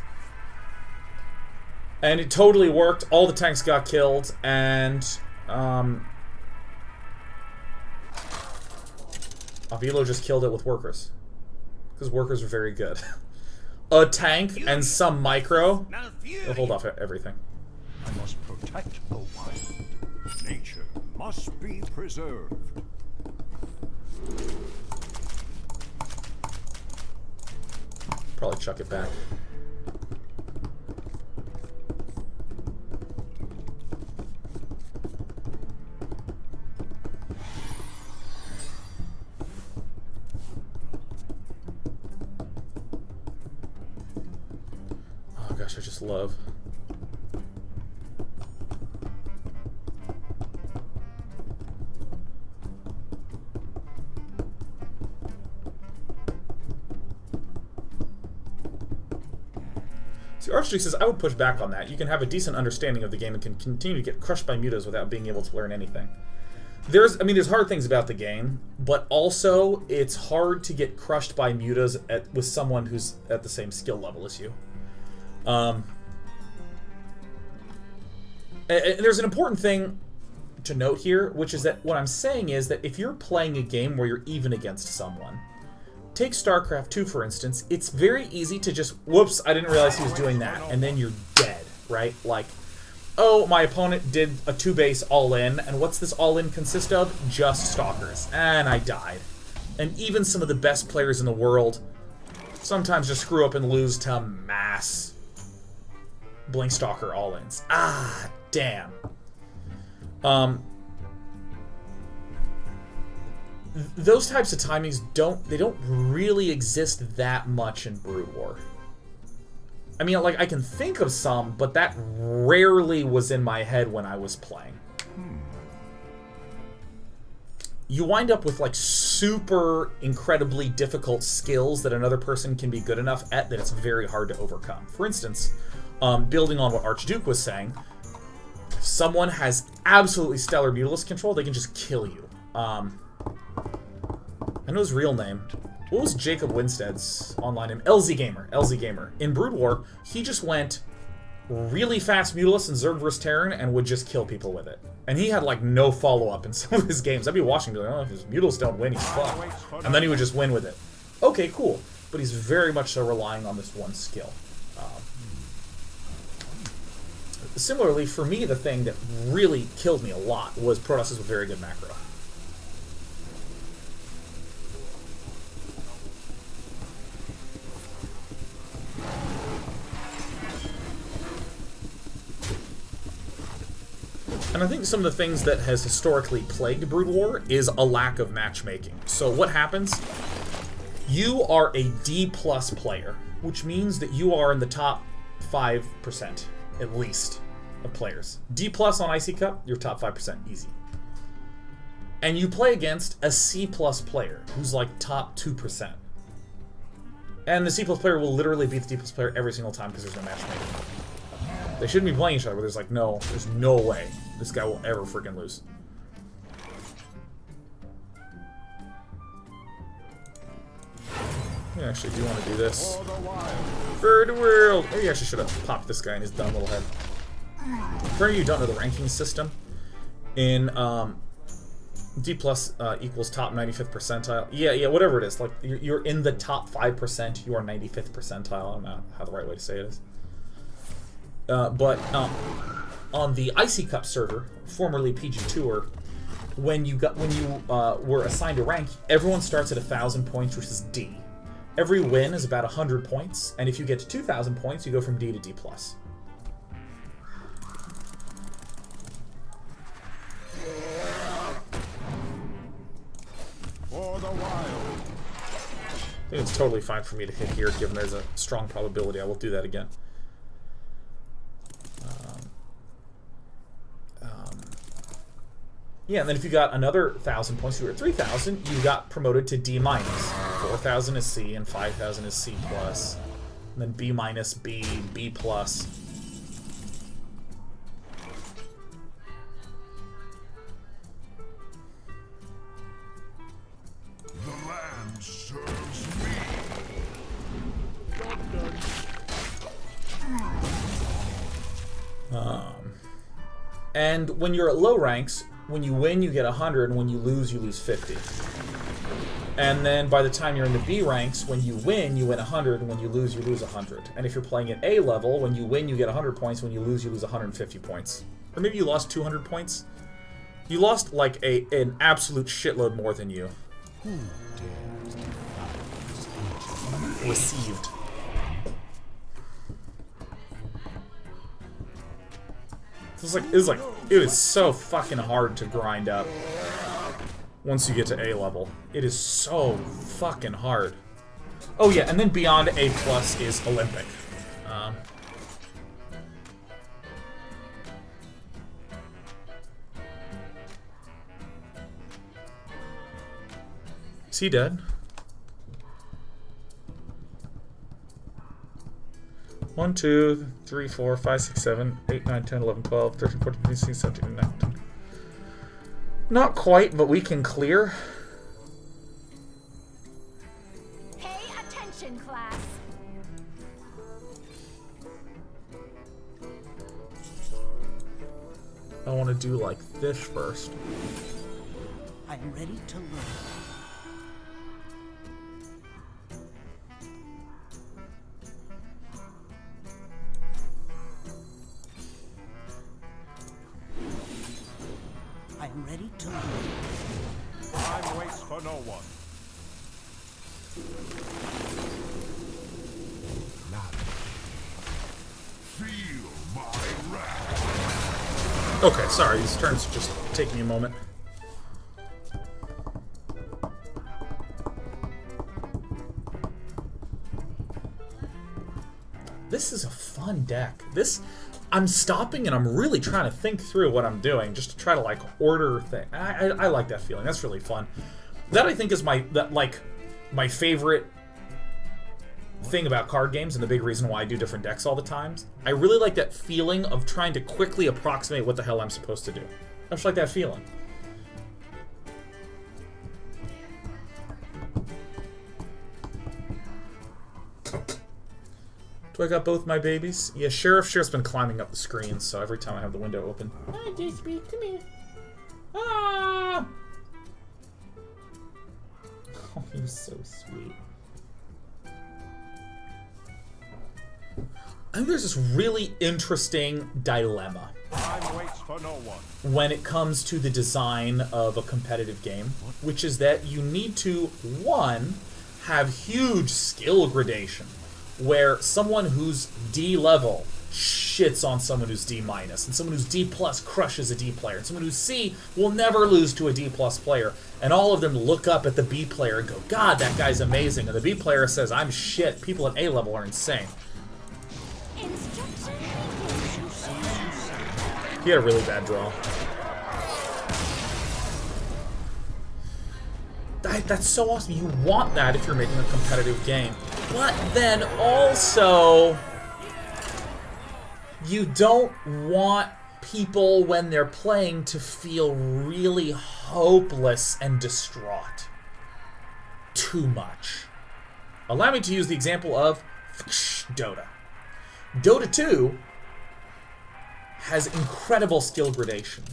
And it totally worked. All the tanks got killed, and Avilo just killed it with workers. Because workers are very good. A tank and some micro will hold off everything. I must protect the wild. Nature must be preserved. Probably chuck it back. Oh gosh, I just love. See, Archduke says, I would push back on that. You can have a decent understanding of the game and can continue to get crushed by mutas without being able to learn anything. There's hard things about the game, but also it's hard to get crushed by mutas with someone who's at the same skill level as you. And there's an important thing to note here, which is that what I'm saying is that if you're playing a game where you're even against someone, take StarCraft 2, for instance, it's very easy to just, whoops, I didn't realize he was doing that, and then you're dead, right? Like, oh, my opponent did a 2-base all-in, and what's this all-in consist of? Just Stalkers. And I died. And even some of the best players in the world sometimes just screw up and lose to mass Blink Stalker all-ins. Ah, damn. Those types of timings don't really exist that much in Brood War. I mean, like, I can think of some, but that rarely was in my head when I was playing. You wind up with, like, super incredibly difficult skills that another person can be good enough at that it's very hard to overcome. For instance, building on what Archduke was saying, if someone has absolutely stellar Mutalisk control, they can just kill you. I know his real name. What was Jacob Winstead's online name? LZ Gamer. LZ Gamer. In Brood War, he just went really fast Mutalisk and Zerg vs. Terran and would just kill people with it. And he had like no follow-up in some of his games. I'd be watching and be like, oh, if his Mutalisks don't win, he's fucked. And then he would just win with it. Okay, cool. But he's very much so relying on this one skill. Similarly, for me, the thing that really killed me a lot was Protosses with very good macro. And I think some of the things that has historically plagued Brood War is a lack of matchmaking. So what happens? You are a D+ player, which means that you are in the top 5%, at least, of players. D+ on Icy Cup, you're top 5%, easy. And you play against a C+ player, who's like top 2%. And the C+ player will literally beat the D+ player every single time because there's no matchmaking. They shouldn't be playing each other, but there's like, no, there's no way this guy will ever freaking lose. I actually do want to do this. For the world! Maybe I actually should have popped this guy in his dumb little head. For any of you who don't know the ranking system, in D+ equals top 95th percentile. Yeah, whatever it is. Like, you're in the top 5%, you are 95th percentile. I don't know how the right way to say it is. But on the Icy Cup server, formerly PG Tour, when you were assigned a rank, everyone starts at 1,000 points, which is D. Every win is about 100 points, and if you get to 2,000 points, you go from D to D+. For the wild. I think it's totally fine for me to hit here, given there's a strong probability I will do that again. Yeah, and then if you got another 1,000 points, you were at 3,000, you got promoted to D-. 4,000 is C, and 5,000 is C+. And then B-, B, B+. The land serves me. And when you're at low ranks, when you win, you get 100, and when you lose 50. And then by the time you're in the B ranks, when you win 100, and when you lose 100. And if you're playing at A level, when you win, you get 100 points, when you lose 150 points. Or maybe you lost 200 points. You lost, like, an absolute shitload more than you received. It is so fucking hard to grind up once you get to A level. It is so fucking hard. Oh yeah, and then beyond A+ is Olympic. Is he dead? 1, 2, 3, 4, 5, 6, 7, 8, 9, 10, 11, 12, 13, 14, 15, 16, 17, 19. Not quite, but we can clear. Pay attention, class. I want to do like this first. I am ready to learn. I am ready to learn. Time waits for no one. Feel my wrath. Okay, sorry, these turns just take me a moment. This is a fun deck. I'm stopping and I'm really trying to think through what I'm doing just to try to like order things. I like that feeling. That's really fun. That I think is my favorite thing about card games and the big reason why I do different decks all the time. I really like that feeling of trying to quickly approximate what the hell I'm supposed to do. I just like that feeling. Do I got both my babies? Yeah, Sheriff's been climbing up the screen, so every time I have the window open. Hi, JCB, come here. Ah! Oh, he's so sweet. I think there's this really interesting dilemma Time waits for no one. when it comes to the design of a competitive game, which is that you need to, one, have huge skill gradation, where someone who's D level shits on someone who's D minus, and someone who's D plus crushes a D player, and someone who's C will never lose to a D plus player, and all of them look up at the B player and go, God, that guy's amazing, and the B player says, I'm shit, people at A level are insane. Instruction. He had a really bad draw. That's so awesome. You want that if you're making a competitive game. But then also, you don't want people, when they're playing, to feel really hopeless and distraught. Too much. Allow me to use the example of Dota. Dota 2 has incredible skill gradation.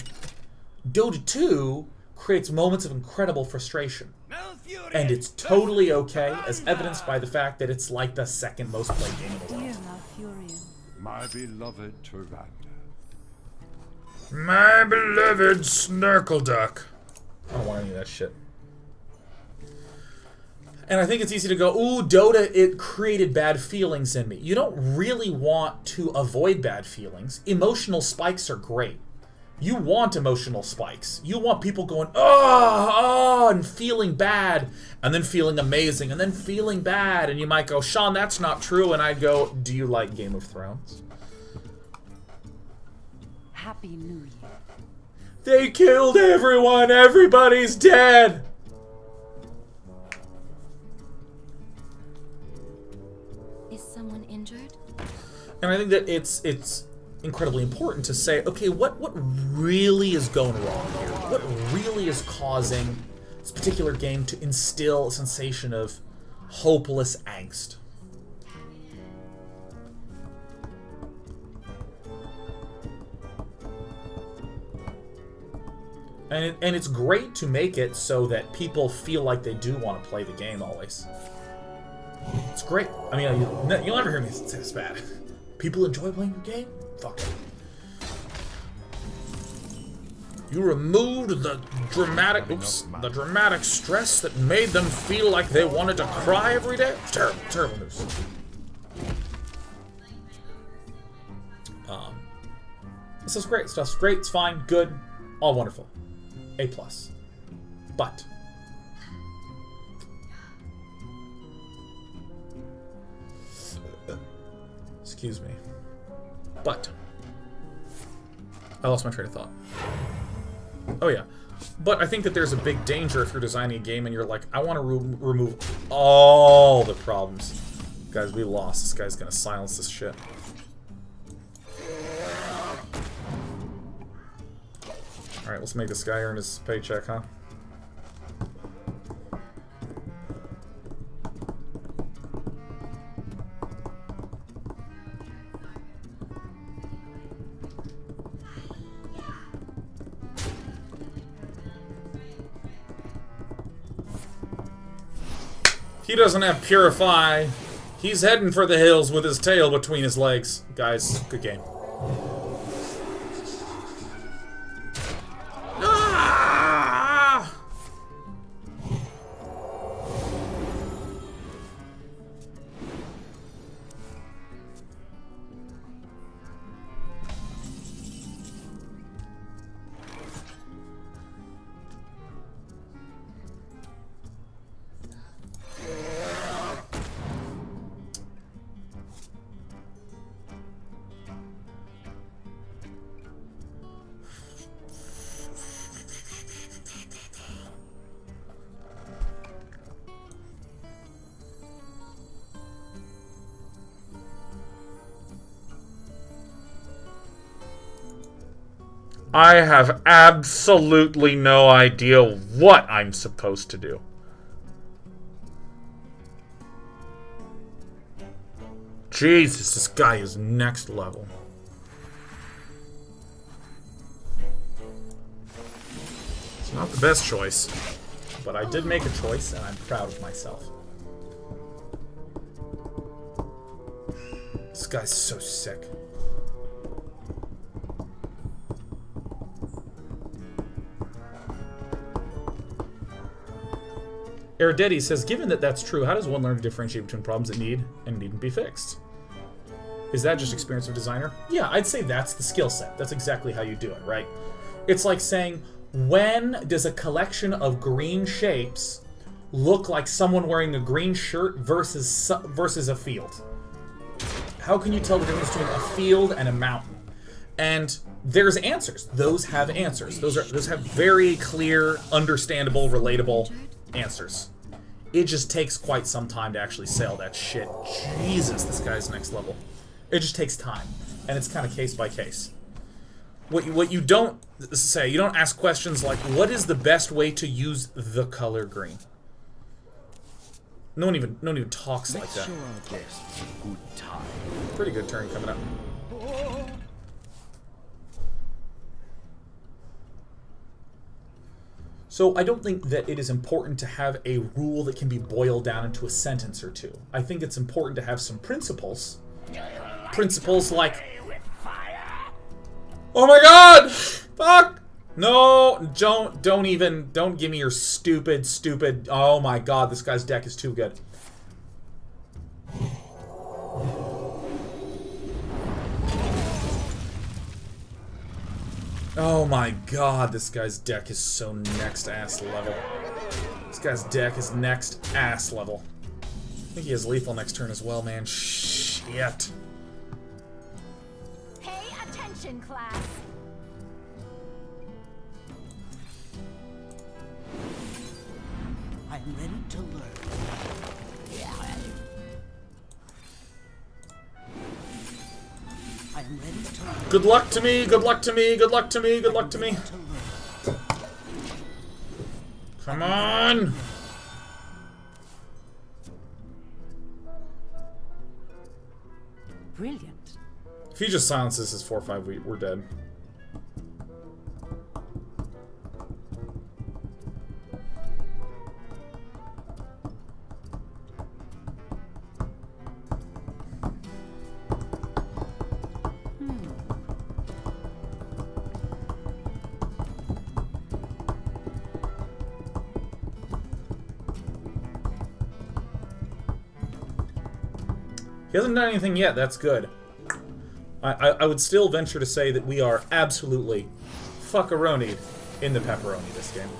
Dota 2 creates moments of incredible frustration. And it's totally okay, as evidenced by the fact that it's like the second most played game in the world. My beloved Tyrande. My beloved Snarkleduck. I don't want any of that shit. And I think it's easy to go, ooh, Dota, it created bad feelings in me. You don't really want to avoid bad feelings. Emotional spikes are great. You want emotional spikes. You want people going, oh, and feeling bad, and then feeling amazing, and then feeling bad. And you might go, Sean, that's not true. And I'd go, do you like Game of Thrones? Happy New Year. They killed everyone. Everybody's dead. Is someone injured? And I think that it's incredibly important to say, okay, what really is going wrong here? What really is causing this particular game to instill a sensation of hopeless angst? And it's great to make it so that people feel like they do want to play the game always. It's great. I mean, you'll never hear me say this bad. People enjoy playing your game? Fuck it. You removed the dramatic stress that made them feel like they wanted to cry every day? It's terrible, terrible news. This is great. Stuff's great, it's fine, good, all wonderful. A+. But excuse me. But I lost my train of thought. Oh yeah. But I think that there's a big danger if you're designing a game and you're like, I want to remove all the problems. Guys, we lost. This guy's gonna silence this shit. Alright, let's make this guy earn his paycheck, huh? He doesn't have Purify. He's heading for the hills with his tail between his legs. Guys, good game. Ah! I have absolutely no idea what I'm supposed to do. Jesus, this guy is next level. It's not the best choice, but I did make a choice, and I'm proud of myself. This guy's so sick. Eridetti says, given that that's true, how does one learn to differentiate between problems that need and needn't be fixed? Is that just experience of designer? Yeah, I'd say that's the skill set. That's exactly how you do it, right? It's like saying, when does a collection of green shapes look like someone wearing a green shirt versus a field? How can you tell the difference between a field and a mountain? And there's answers. Those have answers. Those have very clear, understandable, relatable answers. It just takes quite some time to actually sell that shit. Jesus, this guy's next level. It just takes time, and it's kind of case by case. What you don't say, you don't ask questions like, what is the best way to use the color green? No one even talks like that. Pretty good turn coming up. So I don't think that it is important to have a rule that can be boiled down into a sentence or two. I think it's important to have some principles. Principles like, oh my god! Fuck! No, don't give me your stupid, oh my god, this guy's deck is too good. Oh my god, this guy's deck is so next ass level. This guy's deck is next ass level. I think he has lethal next turn as well, man. Shit. Pay attention, class. I am ready to learn. I am ready to learn. Good luck to me, good luck to me, good luck to me, good luck to me. Come on! Brilliant. If he just silences his 4/5, we're dead. He hasn't done anything yet, that's good. I would still venture to say that we are absolutely fuckaronied in the pepperoni this game.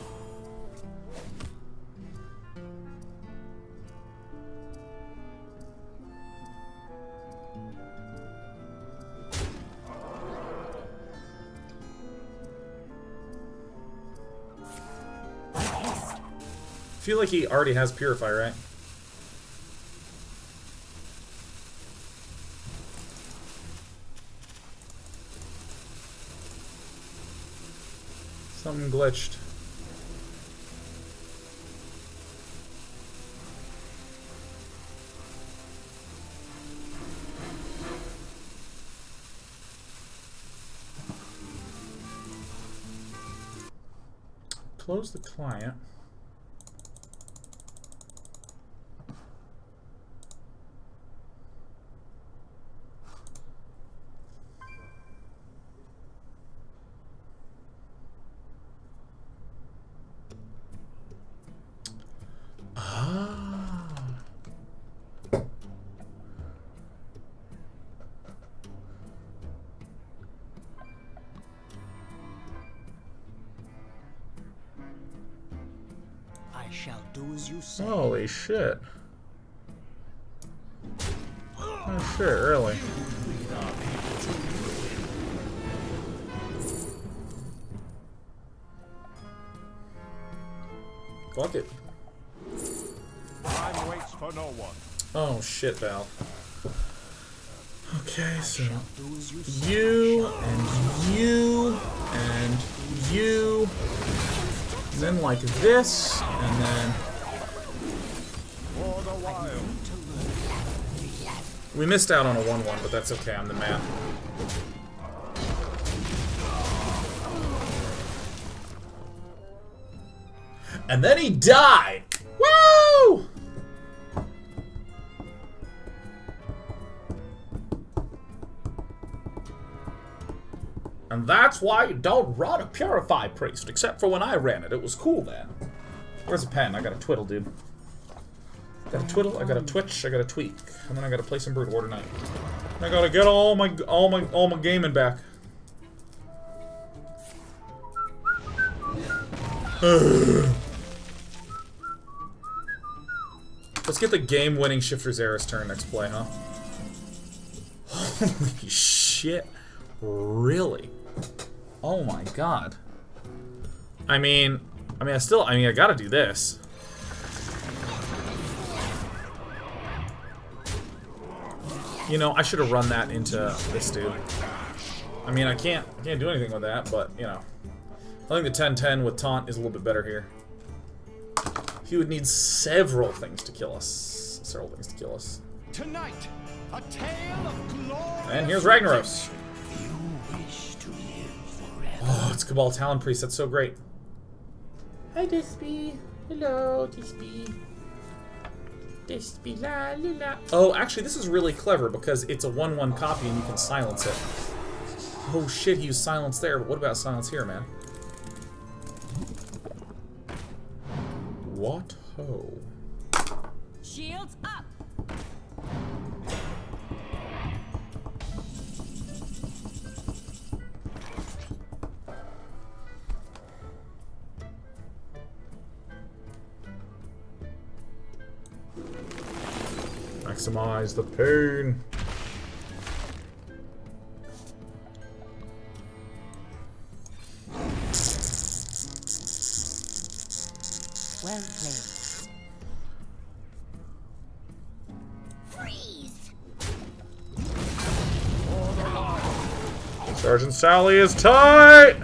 I feel like he already has Purify, right? Something glitched. Close the client. I shall do as you say. Holy shit. Oh shit, really? Fuck it. Time waits for no one. Oh shit, Val. Okay, so Do as you say. you and you and you. And then like this, and then... For the wild. We missed out on a 1-1, but that's okay, I'm the man. And then he died! Woo! And that's why you don't run a Purify Priest, except for when I ran it. It was cool then. Where's a pen? I got a twiddle, dude. Got a twiddle, I got a twitch, I got a tweak. And then I gotta play some Brood War tonight. I gotta get all my gaming back. Let's get the game-winning Shifter's Heiress turn next play, huh? Holy shit. Really? Oh my god. I mean, I gotta do this. You know, I should have run that into this dude. I mean, I can't do anything with that, but, you know. I think the 10-10 with taunt is a little bit better here. He would need several things to kill us. Several things to kill us. Tonight, a tale of glory. And here's Ragnaros. You wish to live forever. Oh, it's Cabal Talon Priest. That's so great. Hi, Dispy. Hello, Dispy. Dispy la la la. Oh, actually, this is really clever because it's a 1/1 copy and you can silence it. Oh shit, he used silence there, but what about silence here, man? What ho? Shields up. Maximize the pain. Well played. Freeze. Sergeant Sally is tight!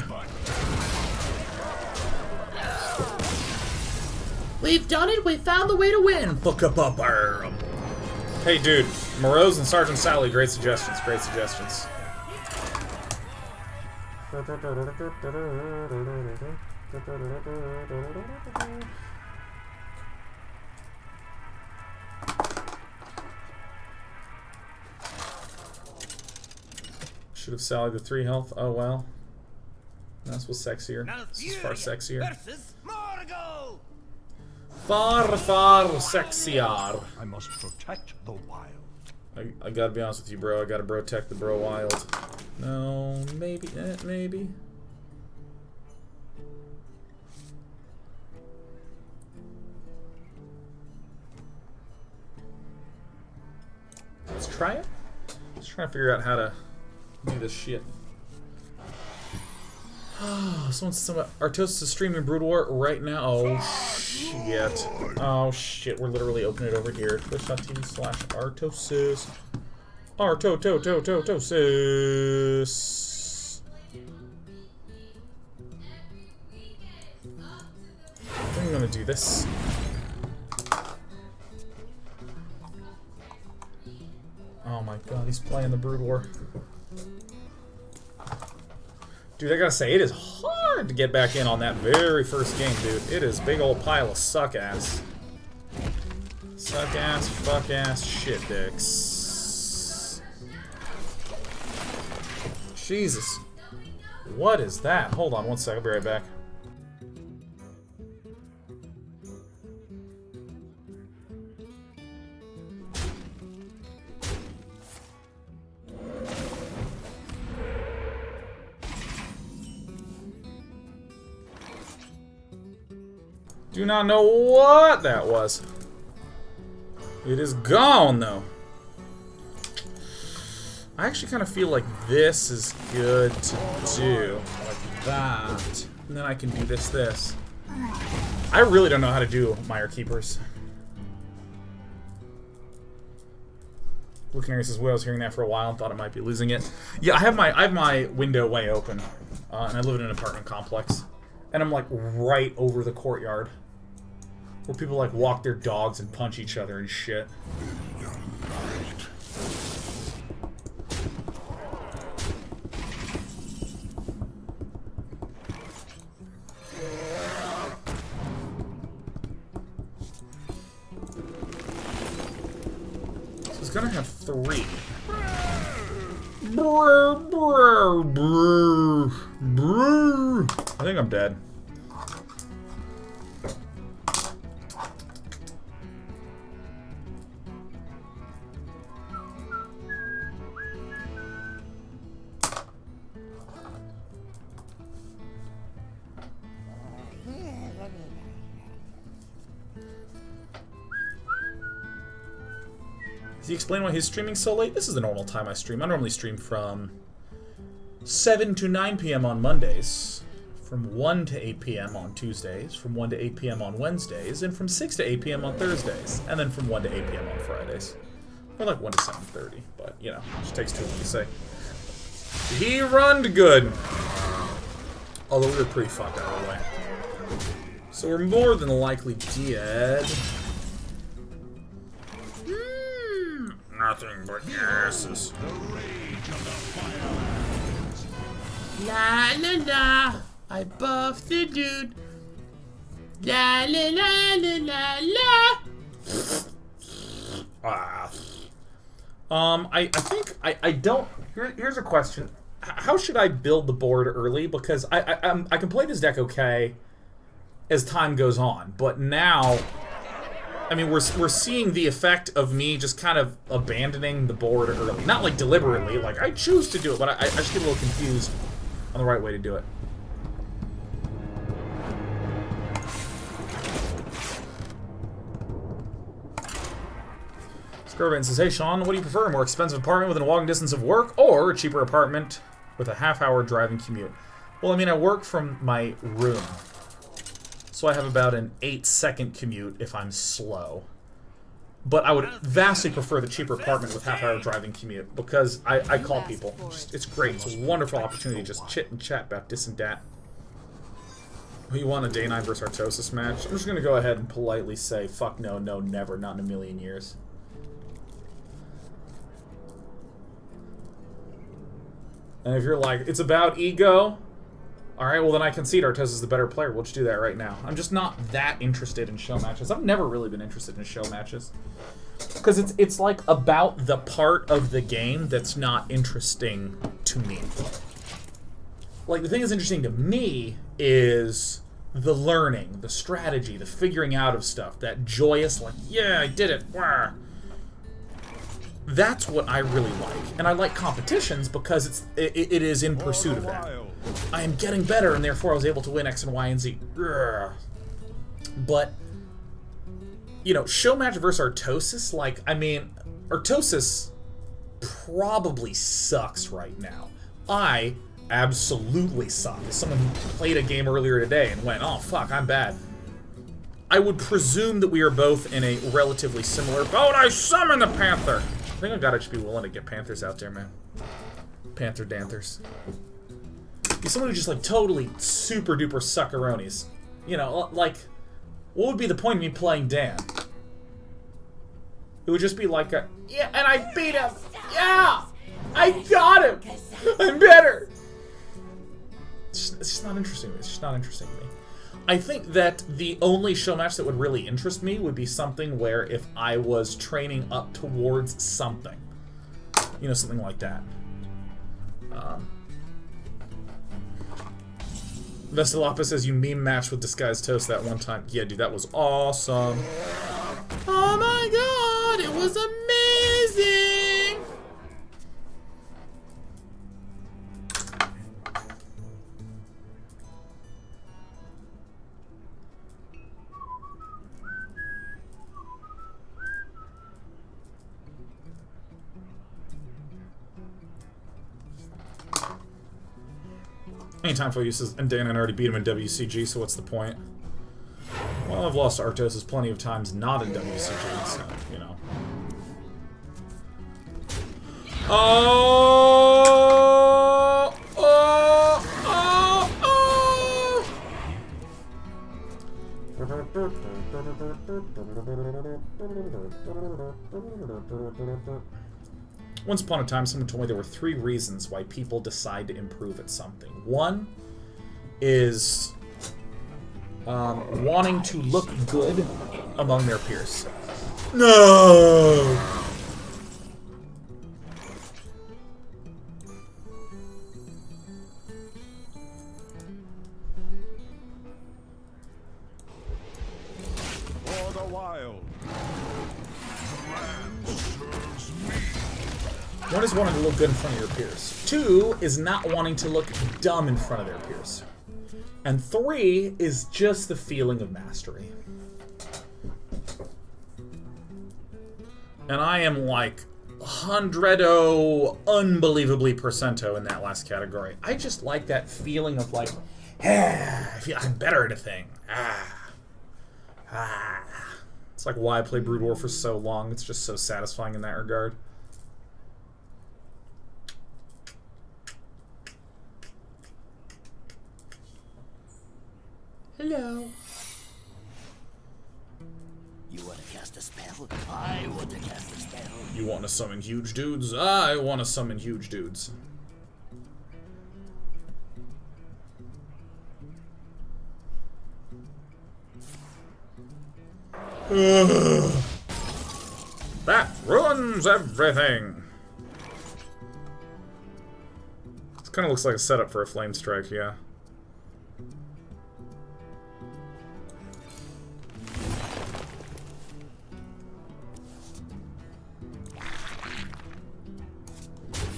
We've done it, we found the way to win! Hey dude, Morose and Sergeant Sally, great suggestions, great suggestions. Should have sallied the 3 health. Oh well. This was sexier. This is far sexier. Versus Morgul. Far sexier. I must protect the wild. I gotta be honest with you, bro. I gotta protect the bro wild. No, maybe, maybe. Let's try it. Just trying to figure out how to do this shit. Someone said something about Artosis is streaming Brood War right now. Oh shit. Oh shit. We're literally opening it over here. Twitch.tv/Artosis. Artosis. I'm gonna do this. Oh my god, he's playing the Brood War. Dude, I gotta say, it is hard to get back in on that very first game, dude. It is a big old pile of suck-ass. Suck-ass, fuck-ass shit dicks. Jesus. What is that? Hold on one sec, I'll be right back. Do not know what that was. It is gone, though. I actually kind of feel like this is good to do. Like that. And then I can do this. I really don't know how to do Mire Keepers. Looking at says, well, I was hearing that for a while and thought I might be losing it. Yeah, I have my window way open. And I live in an apartment complex. And I'm like right over the courtyard. Where people like walk their dogs and punch each other and shit. So it's gonna have 3. I think I'm dead. Does he explain why he's streaming so late? This is the normal time I stream. I normally stream from 7 to 9 p.m. on Mondays, from 1 to 8 p.m. on Tuesdays, from 1 to 8 p.m. on Wednesdays, and from 6 to 8 p.m. on Thursdays, and then from 1 to 8 p.m. on Fridays. Or like 1 to 7:30, but, you know, it just takes too long to say. He runned good! Although we were pretty fucked out of the way. So we're more than likely dead. Nothing but gases. La la la, I buffed the dude. La la la la la la. I think I don't. Here's a question: how should I build the board early? Because I can play this deck okay as time goes on, but now, I mean, we're seeing the effect of me just kind of abandoning the board early. Not like deliberately, like I choose to do it, but I just get a little confused on the right way to do it. Scarban says, hey Sean, what do you prefer? A more expensive apartment within a walking distance of work, or a cheaper apartment with a half-hour driving commute? Well, I mean, I work from my room, so I have about an 8-second commute if I'm slow. But I would vastly prefer the cheaper apartment with half-hour driving commute, because I call people. It's great. It's a wonderful opportunity to just chit and chat about this and that. Who you want, a Day 9 versus Artosis match? I'm just going to go ahead and politely say, fuck no, no, never, not in a million years. And if you're like, it's about ego, alright, well then I concede Artosis is the better player. We'll just do that right now. I'm just not that interested in show matches. I've never really been interested in show matches. Because it's like about the part of the game that's not interesting to me. Like, the thing that's interesting to me is the learning, the strategy, the figuring out of stuff. That joyous, like, yeah, I did it. Wah. That's what I really like. And I like competitions because it is in pursuit of that. I am getting better, and therefore I was able to win X and Y and Z. But, you know, show match versus Artosis, like, I mean, Artosis probably sucks right now. I absolutely suck. As someone who played a game earlier today and went, oh fuck, I'm bad. I would presume that we are both in a relatively similar boat. I summon the Panther! I think I gotta just be willing to get Panthers out there, man. Panther Danthers. Be someone who just, like, totally super duper suckaronis. You know, like, what would be the point of me playing Dan? It would just be like a, yeah, and I beat him! Yeah! I got him! I'm better! It's just not interesting to me. It's just not interesting to me. I think that the only show match that would really interest me would be something where if I was training up towards something. You know, something like that. Vestalapa says you meme matched with Disguised Toast that one time. Yeah, dude, that was awesome. Oh my god, it was amazing! Anytime for uses, and Dan and I already beat him in WCG, so what's the point? Well, I've lost to Artosis plenty of times not in WCG, so, you know. Oh! Oh! Oh! Once upon a time, someone told me there were 3 reasons why people decide to improve at something. One is wanting to look good among their peers. No! For the wild. The land serves me. One is wanting to look good in front of your peers. 2 is not wanting to look dumb in front of their peers. And 3 is just the feeling of mastery. And I am like 100-o unbelievably percento in that last category. I just like that feeling of like, I feel I'm better at a thing. It's like why I play Brood War for so long. It's just so satisfying in that regard. Hello. You want to cast a spell? I want to cast a spell. You want to summon huge dudes? I want to summon huge dudes. That ruins everything. This kind of looks like a setup for a flame strike, yeah.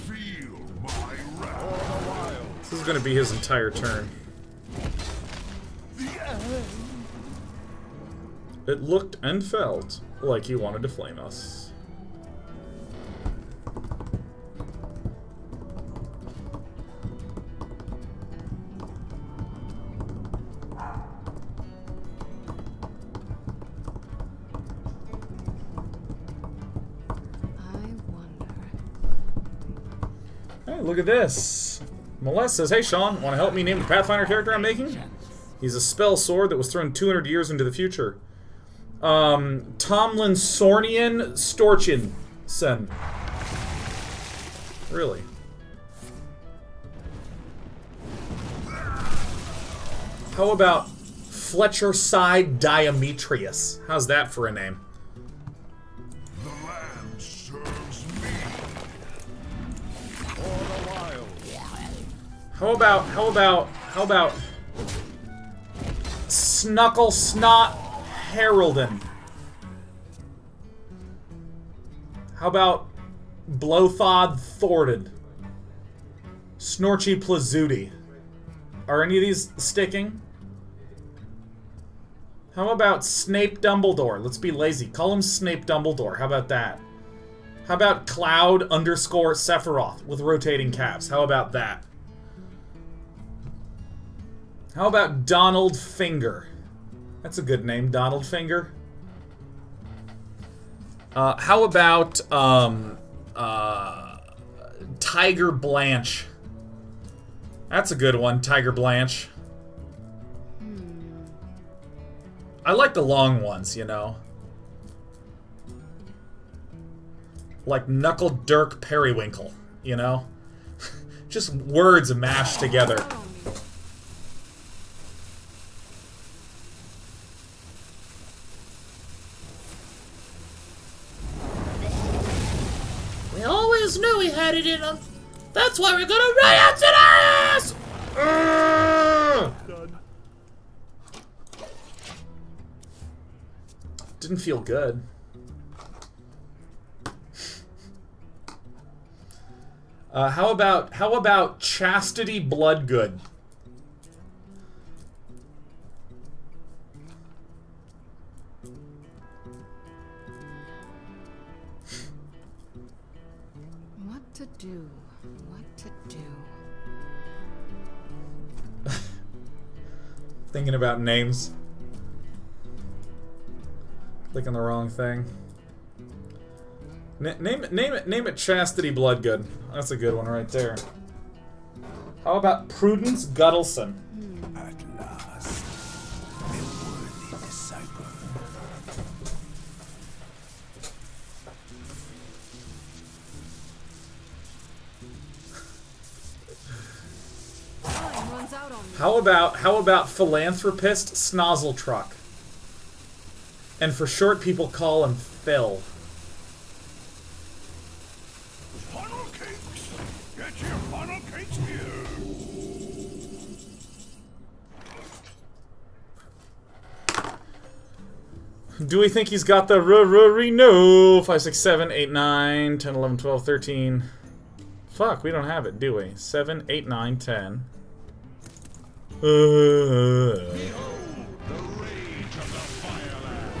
Feel my wrath. For the wild. This is going to be his entire turn. It looked and felt like he wanted to flame us. Hey, look at this. Molest says, hey Sean, want to help me name the Pathfinder character I'm making? He's a spell sword that was thrown 200 years into the future. Tomlin Sornian Storchinson. Really? How about Fletcher Side Diometrius? How's that for a name? The land serves me. For the wild. How about Snuckle Snot Heraldin? How about Blothod Thorded? Snorchy Plazudi? Are any of these sticking? How about Snape Dumbledore? Let's be lazy. Call him Snape Dumbledore. How about that? How about Cloud _ Sephiroth with rotating caps? How about that? How about Donald Finger? That's a good name, Donald Finger. How about Tiger Blanche? That's a good one, Tiger Blanche. I like the long ones, you know. Like Knuckle Dirk Periwinkle, you know? Just words mashed together. We always knew he had it in him. That's why we're gonna riot tonight! Didn't feel good. How about Chastity Bloodgood? What to do? What to do? Thinking about names. Clicking the wrong thing. Name it Chastity Bloodgood. That's a good one right there. How about Prudence Guttleson? At last, a worthy out on me. How about philanthropist Snozzle Truck? And for short, people call him Phil. Funnel cakes! Get your funnel cakes here! Do we think he's got the no? 5, 6, 7, 8, 9, 10, 11, 12, 13. Fuck, we don't have it, do we? 7, 8, 9, 10. Behold the rage of the fireland!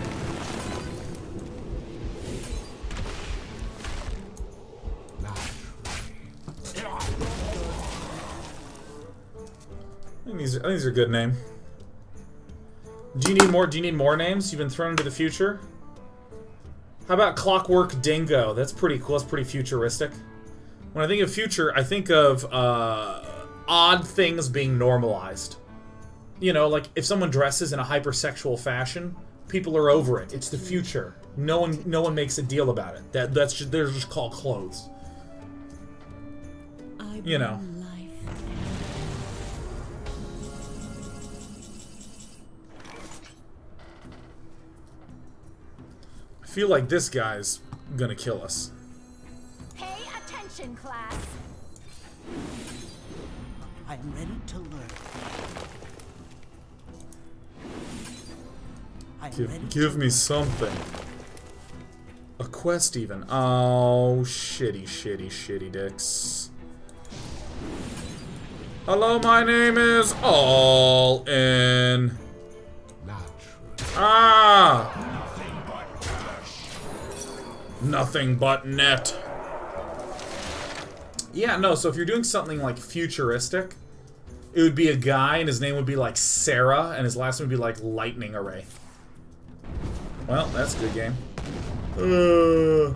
I think these are good names. Do you need more? Do you need more names? You've been thrown into the future. How about Clockwork Dingo? That's pretty cool. That's pretty futuristic. When I think of future, I think of odd things being normalized. You know, like if someone dresses in a hypersexual fashion, people are over it. It's the future. No one makes a deal about it. That's just, they're just called clothes. You know. I feel like this guy's gonna kill us. Pay attention, class. I am ready to learn. I am ready Give me something. A quest even. Oh, shitty dicks. Hello, my name is All In. Ah! Nothing but net. Yeah, no, so if you're doing something like futuristic, it would be a guy and his name would be like Sarah and his last name would be like Lightning Array. Well, that's a good game. Do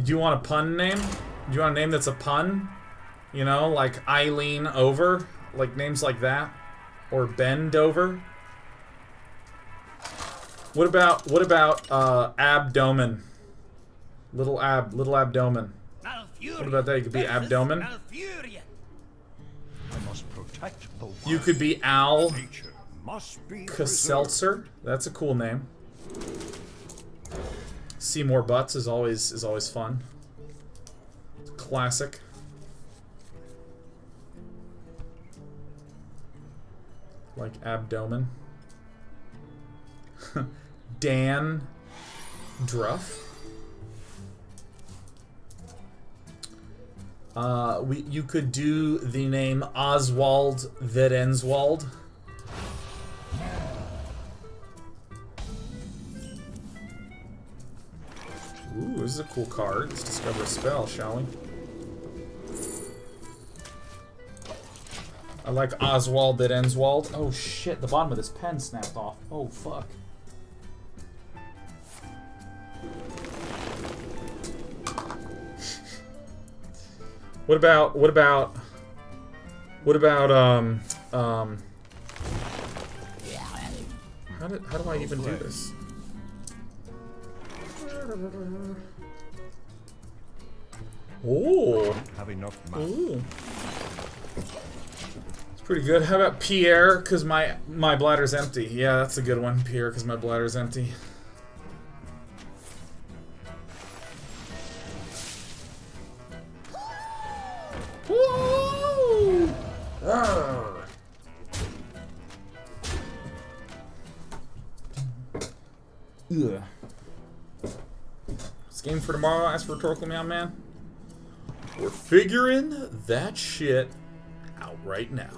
you want a pun name? Do you want a name that's a pun? You know, like Eileen Over? Like names like that? Or Bend Over? What about abdomen? Little abdomen. What about that? You could be abdomen. I must protect the wild. You could be Al Nature must be Kaseltzer. That's a cool name. See more butts is always fun. Classic. Like abdomen. Dan Druff. You could do the name Oswald Vedenswald. Ooh, this is a cool card. Let's discover a spell, shall we? I like Oswald Vedenswald. Oh shit, the bottom of this pen snapped off. Oh fuck. What about how do I even do this? Oh. Have enough money. Ooh. It's pretty good. How about Pierre, because my bladder's empty? Yeah, that's a good one. Pierre, because my bladder's empty. Woo! Arr. Ugh. This game for tomorrow, ask for Rhetorical Meow Man. We're figuring that shit out right now.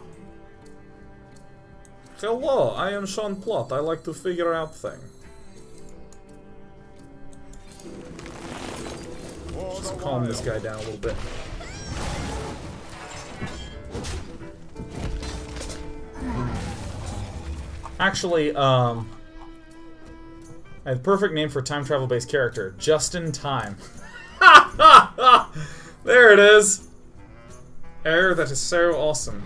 Hello, I am Sean Plot. I like to figure out things. Just calm this guy down a little bit. Actually, I have the perfect name for a time travel based character. Just in Time. There it is. That is so awesome.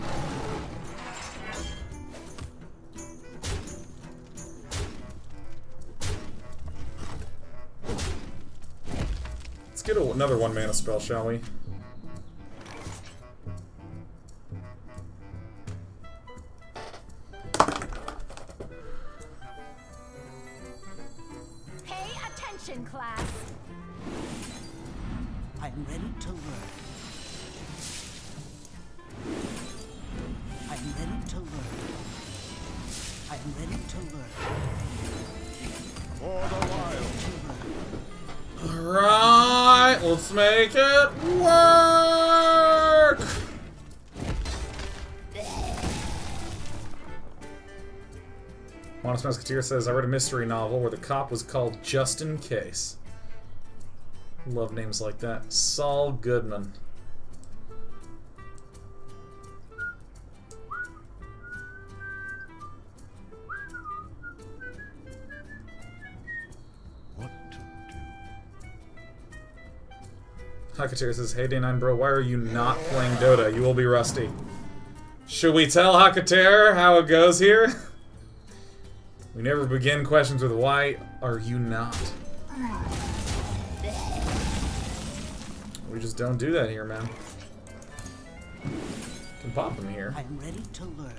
Let's get another 1 mana spell, shall we? Pay attention, class. I am ready to learn. I am ready to learn. I am ready to learn. For the wild. Alright, let's make it work! Honest Musketeer says, I read a mystery novel where the cop was called Just In Case. Love names like that. Saul Goodman. What to do? Hakateer says, hey Day9 bro, why are you not playing Dota? You will be rusty. Should we tell Hakateer how it goes here? We never begin questions with why are you not? We just don't do that here, man. Can pop him here. I am ready to learn.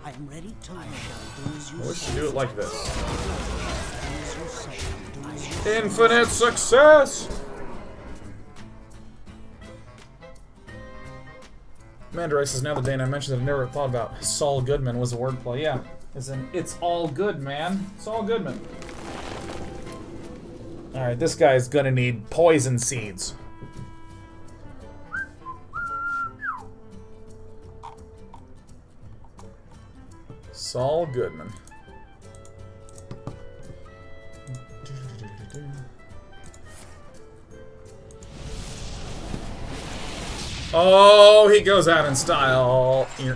I am ready to learn. We should do it like this. Do as you say. Do as you say. Infinite success! Mandaray says, now the day I mentioned that I've never thought about Saul Goodman was a wordplay. Yeah, as in, it's all good, man. Saul Goodman. Alright, this guy's gonna need poison seeds. Saul Goodman. Oh, he goes out in style. I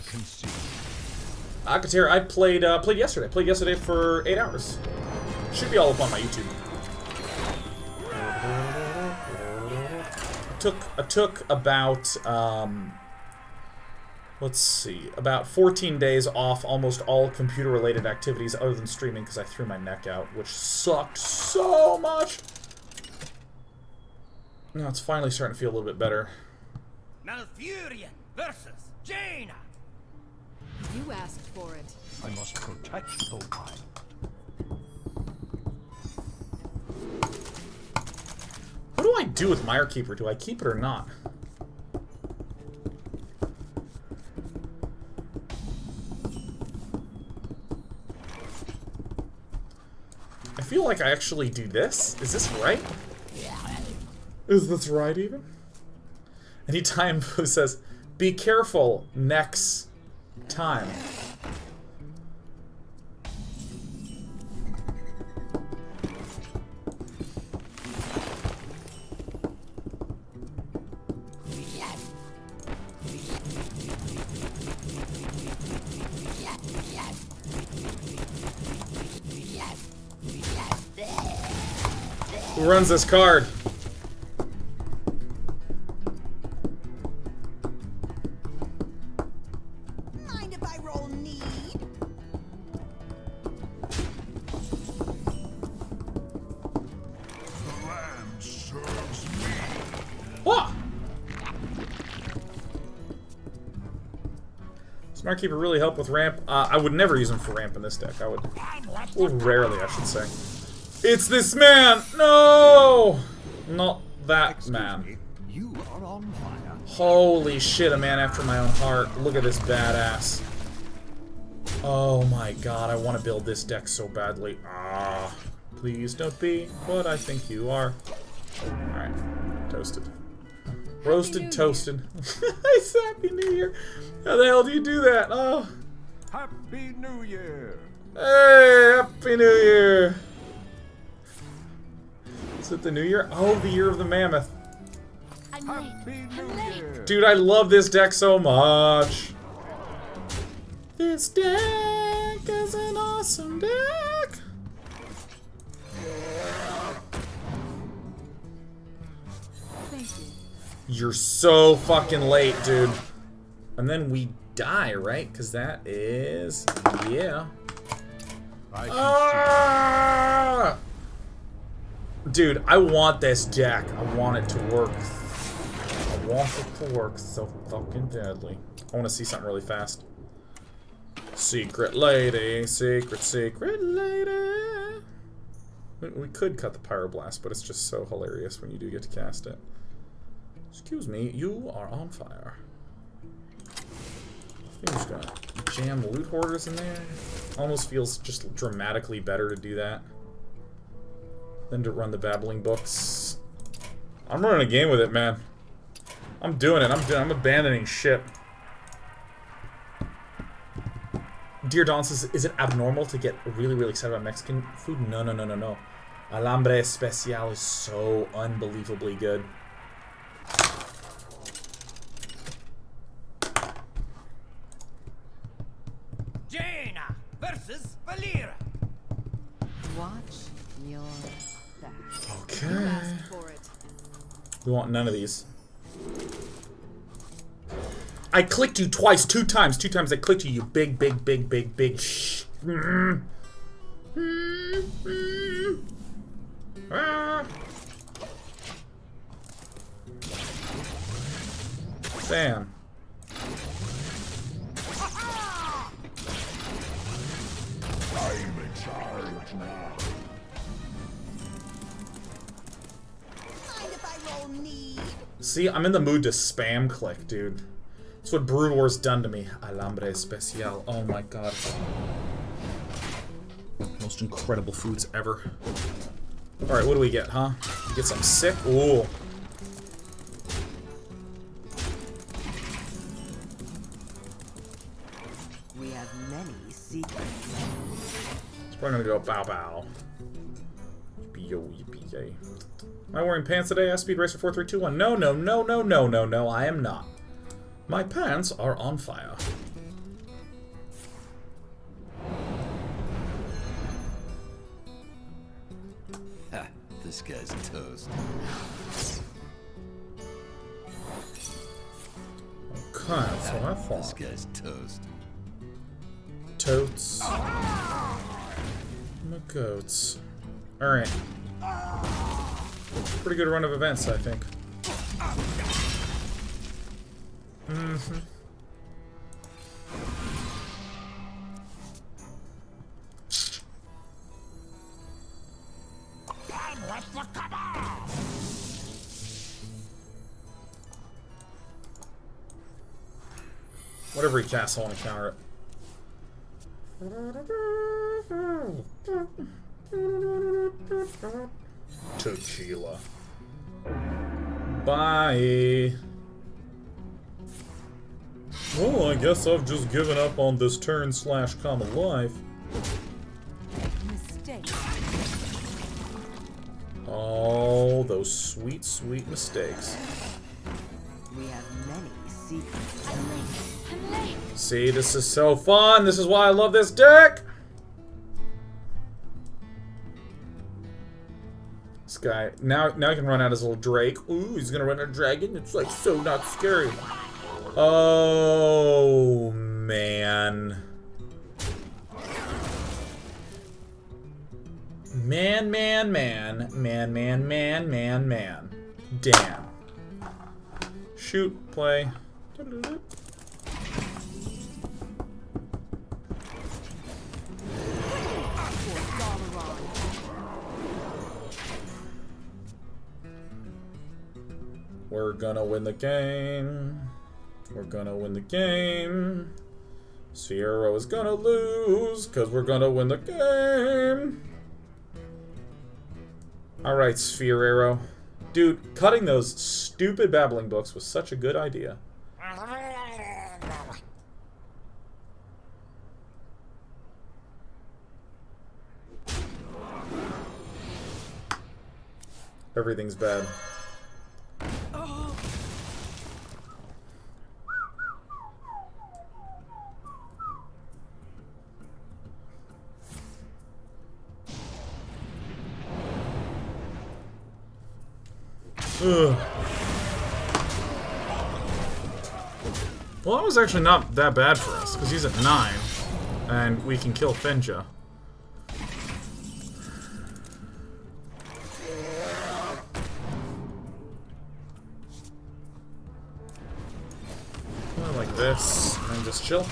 can see. Akatir, I played yesterday. Played yesterday for 8 hours. Should be all up on my YouTube. I took about let's see, about 14 days off almost all computer-related activities other than streaming because I threw my neck out, which sucked so much. Now it's finally starting to feel a little bit better. Malfurion versus Jaina. You asked for it. I must protect the wild. What do I do with Mire Keeper? Do I keep it or not? I feel like I actually do this. Is this right? Is this right even? Anytime who says, be careful next time. Who runs this card? Mind if I roll need? The land serves me. What? Smart Keeper really help with ramp. I would never use him for ramp in this deck. I would, well, rarely, I should say. It's this man! No! Not that man. Me, you are on fire. Holy shit, a man after my own heart. Look at this badass. Oh my god, I want to build this deck so badly. Ah, please don't be what I think you are. Alright, toasted. Roasted, toasted. It's Happy New Year. How the hell do you do that? Oh. Happy New Year. Hey, Happy New Year. Is it the New Year? Oh, the Year of the Mammoth. I'm Happy late. New I'm late. Year. Dude, I love this deck so much. This deck is an awesome deck. Thank you. You're so fucking late, dude. And then we die, right? Because that is... yeah. Ah! Dude, I want this deck. I want it to work. I want it to work so fucking badly. I want to see something really fast. Secret lady, secret lady. We could cut the pyroblast, but it's just so hilarious when you do get to cast it. Excuse me, you are on fire. I think I'm just gonna jam loot hoarders in there. Almost feels just dramatically better to do that than to run the babbling books. I'm running a game with it, man. I'm doing it. I'm abandoning ship. Dear Dawn says, is it abnormal to get really, really excited about Mexican food? No, no, no, no, no. Alambre Especial is so unbelievably good. Jaina versus Valera. Watch your back. Okay. Ask for it. We want none of these. I clicked you twice, two times I clicked you, you big shh. Ah. Bam. I'm in charge now. Mind if I roll need? See, I'm in the mood to spam click, dude. That's what Brood War's done to me. Alambre Especial. Oh my god. Most incredible foods ever. Alright, what do we get, huh? Get something sick? Ooh. We have many secrets. It's probably gonna go bow bow. Yippee yo, yippee yay. Am I wearing pants today? Speed Racer 4321. No, no, no, no, no, no, no, I am not. My pants are on fire. Ha, this guy's toast. Okay, that's what I This thought. guy's toast. Totes. My goats. Alright. Pretty good run of events, I think. Mm-hmm. Whatever he casts, I want to counter it. Tequila. Bye. Well, I guess I've just given up on this turn / common life. Mistake. Oh, those sweet, sweet mistakes. We have many secrets. I'm late. See, this is so fun. This is why I love this deck. This guy, now he can run out his little Drake. Ooh, he's gonna run a dragon. It's like so not scary. Oh, man. Man. Damn. Shoot, play. We're gonna win the game. We're gonna win the game. Sierra is gonna lose, because we're gonna win the game. Alright, Sphere Arrow. Dude, cutting those stupid babbling books was such a good idea. Everything's bad. Ugh. Well, that was actually not that bad for us, because he's at 9, and we can kill Finja. Like this, and then just chill.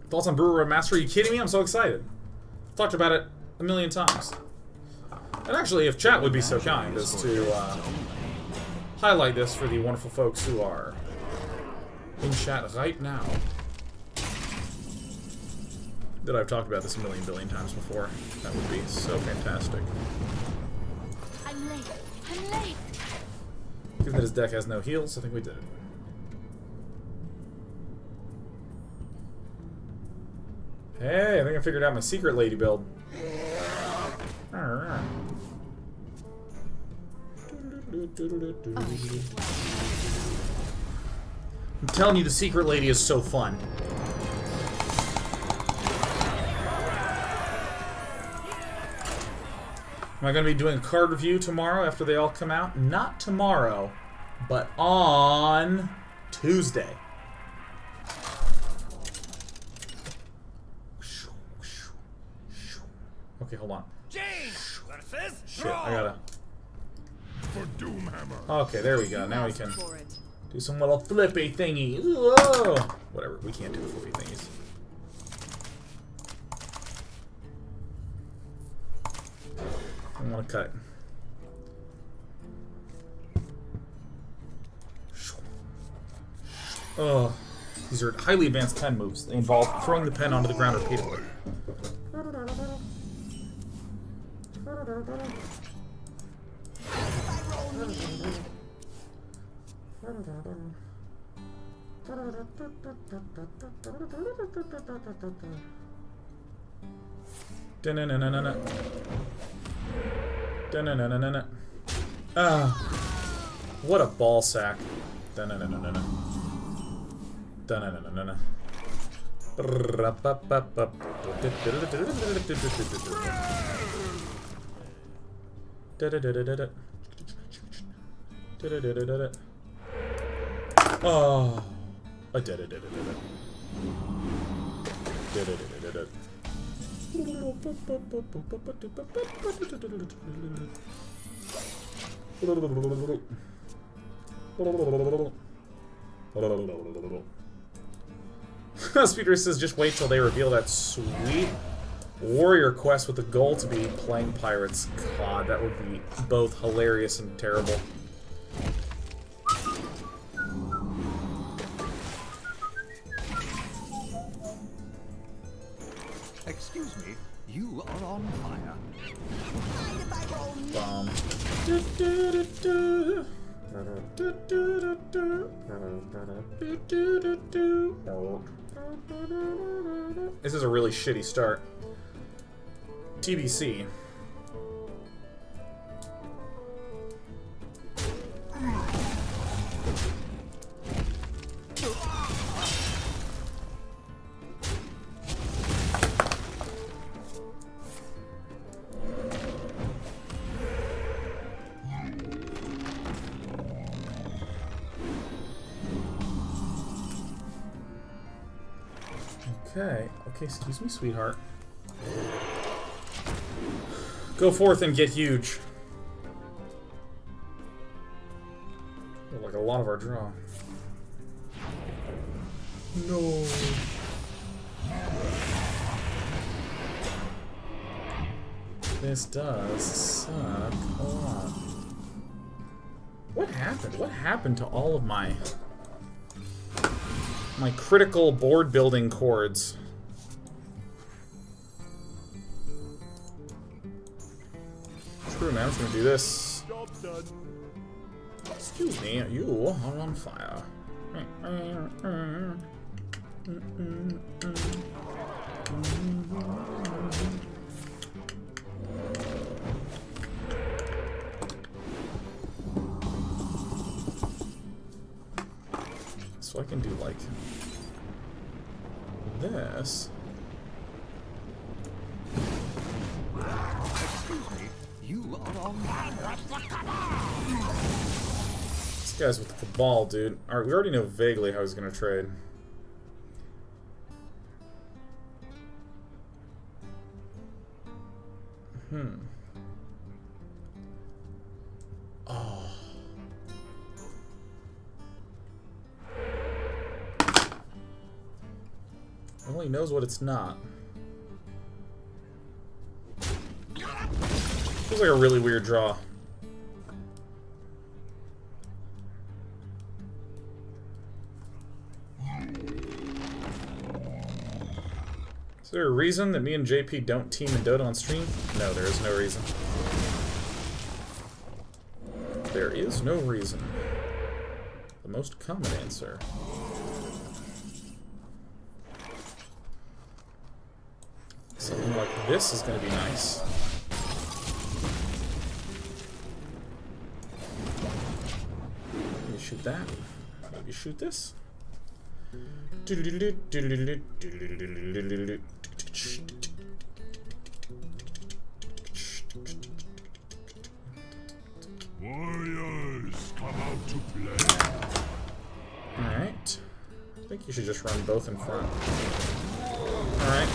Thoughts on Brewer Master? Are you kidding me? I'm so excited. Talked about it a million times. And actually, if chat would be so kind as to highlight this for the wonderful folks who are in chat right now. That I've talked about this a million billion times before. That would be so fantastic. I'm late. I'm late. Given that his deck has no heals, I think we did it. Hey, I think I figured out my secret lady build. I'm telling you, the secret lady is so fun. Am I going to be doing a card review tomorrow after they all come out? Not tomorrow, but on Tuesday. Okay, hold on. Shit, I gotta... For Doomhammer. Okay, there we go. Now we can do some little flippy thingies. Whoa! Whatever, we can't do flippy thingies. I want to cut. Oh, these are highly advanced pen moves. They involve throwing the pen onto the ground repeatedly. Da-na-na-na-na-na. Da-na-na-na-na-na. Ah, what a ball sack. Da-na-na-na-na-na. Da-na-na-na-na-na. Oh, a Speeder says, just wait till they reveal that sweet warrior quest with the goal to be playing pirates. God, that would be both hilarious and terrible. Excuse me, you are on fire. Mind if I roll knee? Bomb. This is a really shitty start. TBC. Okay, excuse me, sweetheart. Go forth and get huge. Like a lot of our draw. No. This does suck a lot. What happened? What happened to all of my critical board building chords? Screw it, man. I'm just gonna do this. Job done. Excuse me, you are on fire. So I can do like this. Excuse me, you are on fire. This guy's with the Cabal, dude. Alright, we already know vaguely how he's gonna trade. Oh. Well, he knows what it's not. Feels like a really weird draw. Is there a reason that me and JP don't team in Dota on stream? No, there is no reason. There is no reason. The most common answer. Something like this is going to be nice. Maybe shoot that. Maybe shoot this. Warriors, come out to play. Alright. I think you should just run both in front. Alright.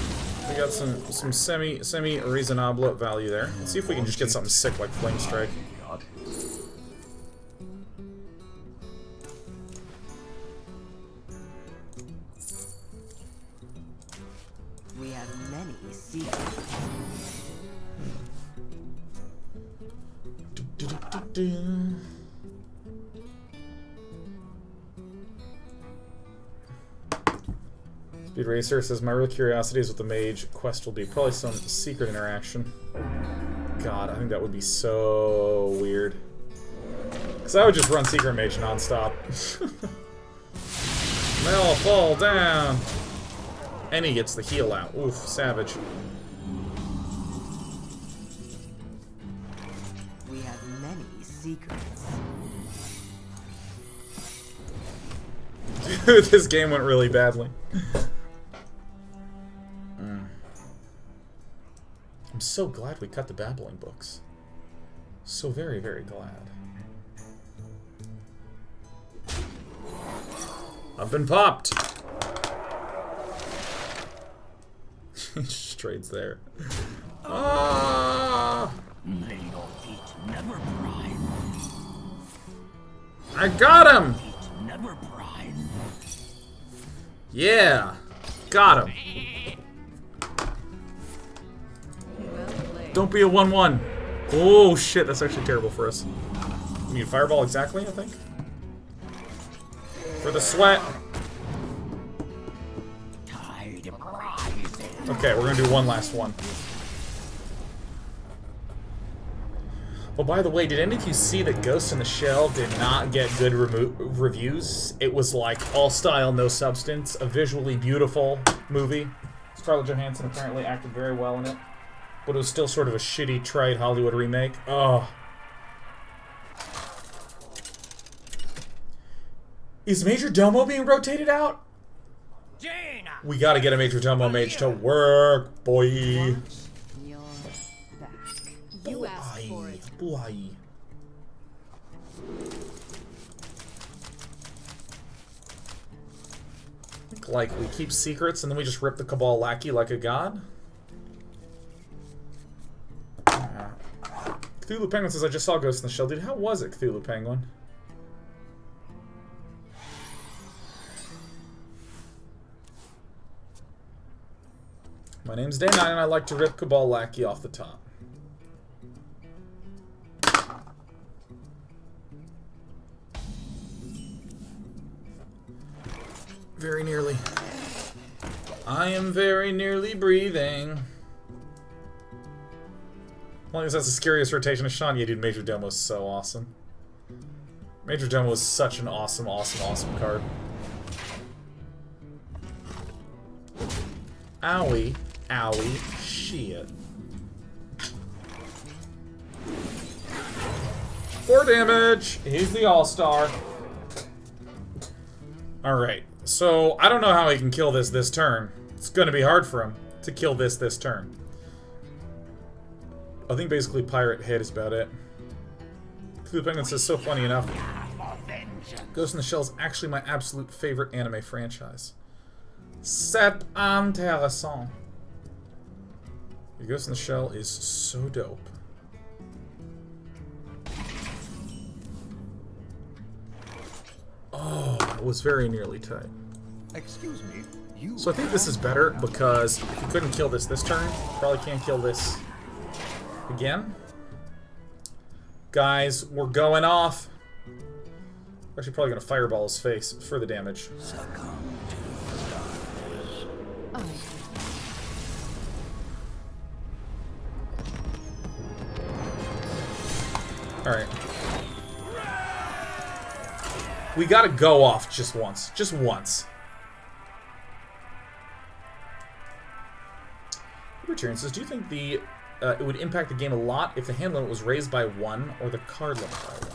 We got some semi reasonable value there. Let's see if we can just get something sick like Flame Strike. We have many secrets. Speed Racer says, my real curiosity is what the mage quest will be. Probably some secret interaction. God, I think that would be so weird. Because I would just run Secret Mage nonstop. They all fall down. And he gets the heal out. Oof, savage. We have many secrets. Dude, this game went really badly. I'm so glad we cut the babbling books. So very, very glad. I've been popped. Just trades there. Ah! May your feet never brine. I got him! Feet never brine. Yeah, got him. Don't be a 1-1. Oh shit, that's actually terrible for us. We need Fireball exactly, I think. For the sweat. Tide rising. Okay, we're gonna do one last one. Oh, by the way, did any of you see that Ghost in the Shell did not get good reviews? It was like all style, no substance, a visually beautiful movie. Scarlett Johansson apparently acted very well in it, but it was still sort of a shitty, trite Hollywood remake. Oh. Is Major Domo being rotated out? Jaina! We gotta get a Major Domo mage to work, boy. You're back. You asked for it. Boy. Like, we keep secrets and then we just rip the Cabal lackey like a god? Cthulhu Penguin says, I just saw Ghost in the Shell. Dude, how was it, Cthulhu Penguin? My name's Day9 and I like to rip Cabal lackey off the top. Very nearly. I am very nearly breathing. As long as that's the scariest rotation of Sean, yeah, dude, Major Domo is so awesome. Major Domo is such an awesome, awesome, awesome card. Owie. Owie. Shit. 4 damage. He's the all-star. Alright. So, I don't know how he can kill this turn. It's gonna be hard for him to kill this turn. I think basically Pirate Hit is about it. Cthulhu Penguin says, so funny enough. Ghost in the Shell is actually my absolute favorite anime franchise. C'est intéressant. Ghost in the Shell is so dope. Oh, it was very nearly tight. Excuse me. You So I think this is better because if you couldn't kill this turn, probably can't kill this again. Guys, we're going off. Actually, probably gonna fireball his face for the damage. Alright. We gotta go off just once. Just once. Return says, do you think the it would impact the game a lot if the hand limit was raised by 1 or the card limit by 1?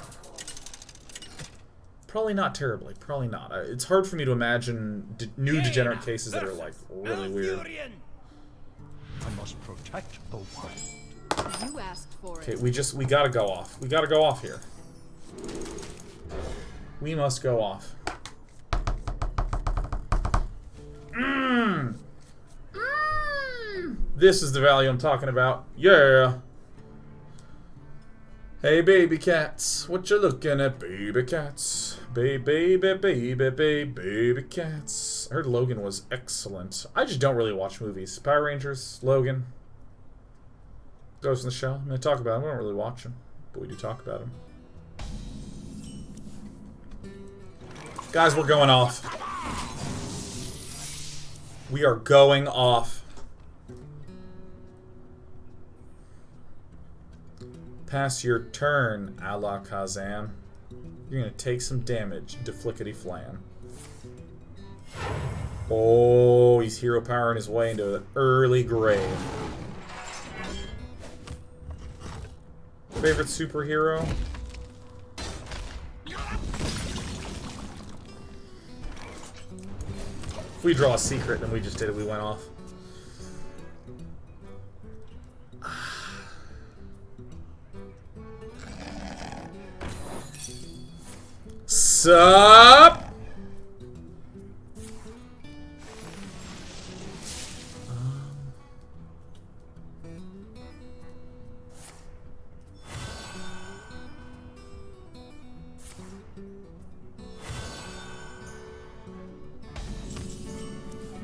Probably not terribly. Probably not. It's hard for me to imagine new degenerate cases that are, like, really weird. I must protect the wild. You asked for Okay, it. we gotta go off. We gotta go off here. We must go off. This is the value I'm talking about. Yeah. Hey, baby cats. What you looking at, baby cats? Baby cats. I heard Logan was excellent. I just don't really watch movies. Power Rangers, Logan. Ghost in the Shell. I'm going to talk about him. We don't really watch him, but we do talk about him. Guys, we're going off. We are going off. Pass your turn, a la Kazan. You're gonna take some damage, deflickety flan. Oh, he's hero powering his way into an early grave. Favorite superhero? If we draw a secret, then we just did it, we went off. Sup?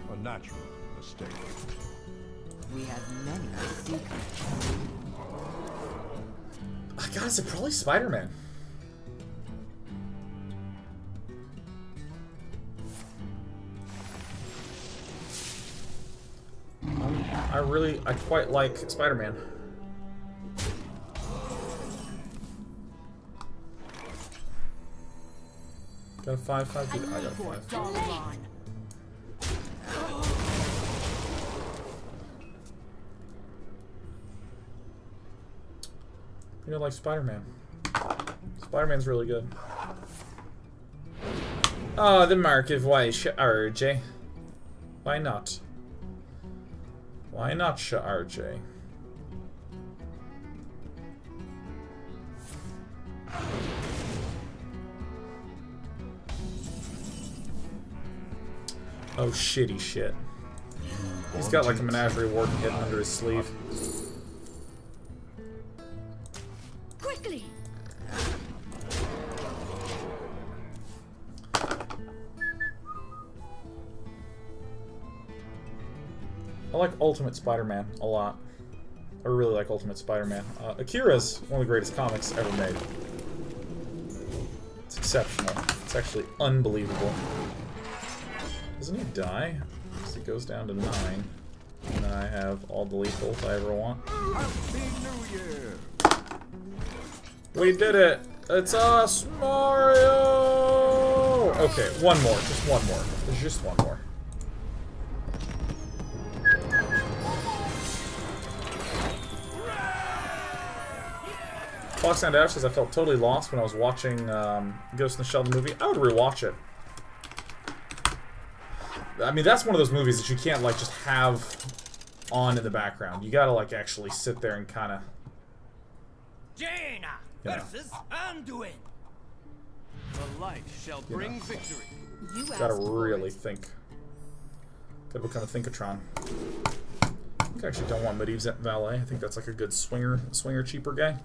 A natural mistake. We have many secrets. Guys, it's probably Spider-Man. I quite like Spider-Man. Got a 5/5. I got a 5. You know, like Spider-Man. Spider-Man's really good. Oh, the mark of why RJ. Why not? Why not, RJ? Oh, shitty shit. He's got like a menagerie warden hidden under his sleeve. Quickly! I like Ultimate Spider-Man a lot. I really like Ultimate Spider-Man. Akira's one of the greatest comics ever made. It's exceptional. It's actually unbelievable. Doesn't he die? Because he goes down to 9. And then I have all the lethals I ever want. Happy New Year! We did it! It's us, Mario! Okay, one more. Just one more. There's just one more. Fox and Ash says I felt totally lost when I was watching Ghost in the Shell the movie. I would rewatch it. I mean, that's one of those movies that you can't like just have on in the background. You gotta like actually sit there and kind of. Jaina versus Anduin. The light shall bring victory. You Gotta asked for really it. think. Gotta become a thinkatron. I think I actually don't want Medivh's Valet. I think that's like a good swinger cheaper guy.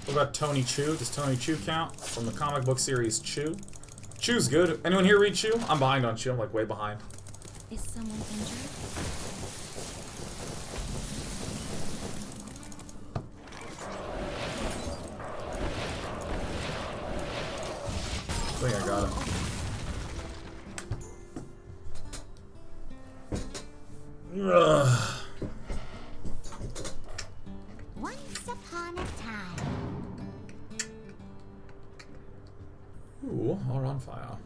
What about Tony Chu? Does Tony Chu count? From the comic book series Chu? Chu's good. Anyone here read Chu? I'm behind on Chu. I'm like way behind. Is someone injured? I think I got him. Ugh. Once upon a time. Ooh, all on fire.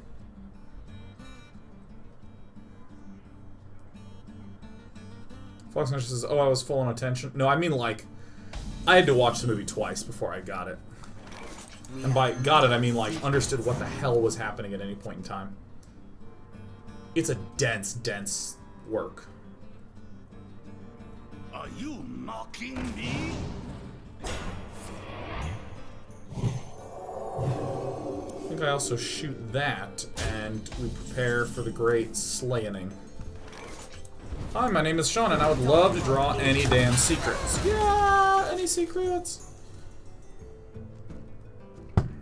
Fox Nation says, "Oh, I was full on attention." No, I mean like, I had to watch the movie twice before I got it. And by got it, I mean like understood what the hell was happening at any point in time. It's a dense work. Are you mocking me? I think I also shoot that, and we prepare for the great slaying. Hi, my name is Sean, and I would love to draw any damn secrets. Yeah, any secrets?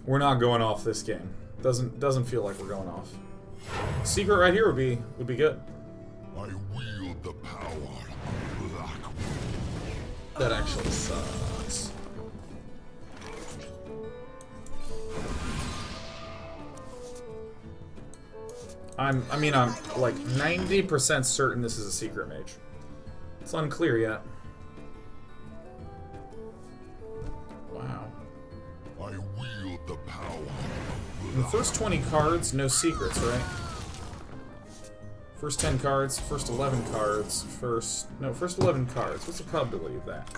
We're not going off this game. Doesn't feel like we're going off. Secret right here would be good. I wield the power of black. That actually sucks. I'm like 90% certain this is a secret mage. It's unclear yet. Wow. I wield the power. In the first 20 cards, no secrets, right? First 10 cards, first 11 cards, first 11 cards. What's the probability of that?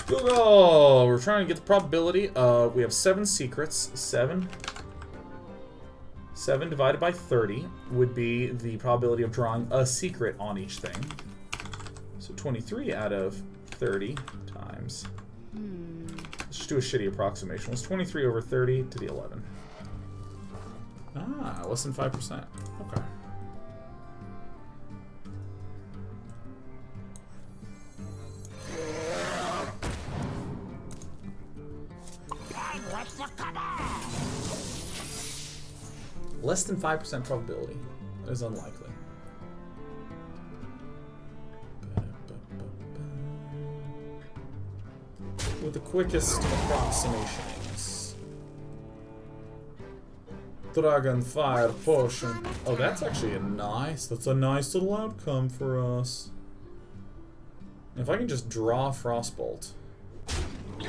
Google! We're trying to get the probability of, we have 7 secrets. 7 divided by 30 would be the probability of drawing a secret on each thing. So 23 out of 30 times. Let's just do a shitty approximation. What's 23 over 30 to the 11? Ah, less than 5%. Okay. Less than 5% probability. That is unlikely. With the quickest approximations. Dragon Fire Potion. Oh, that's actually that's a nice little outcome for us. If I can just draw Frostbolt. Is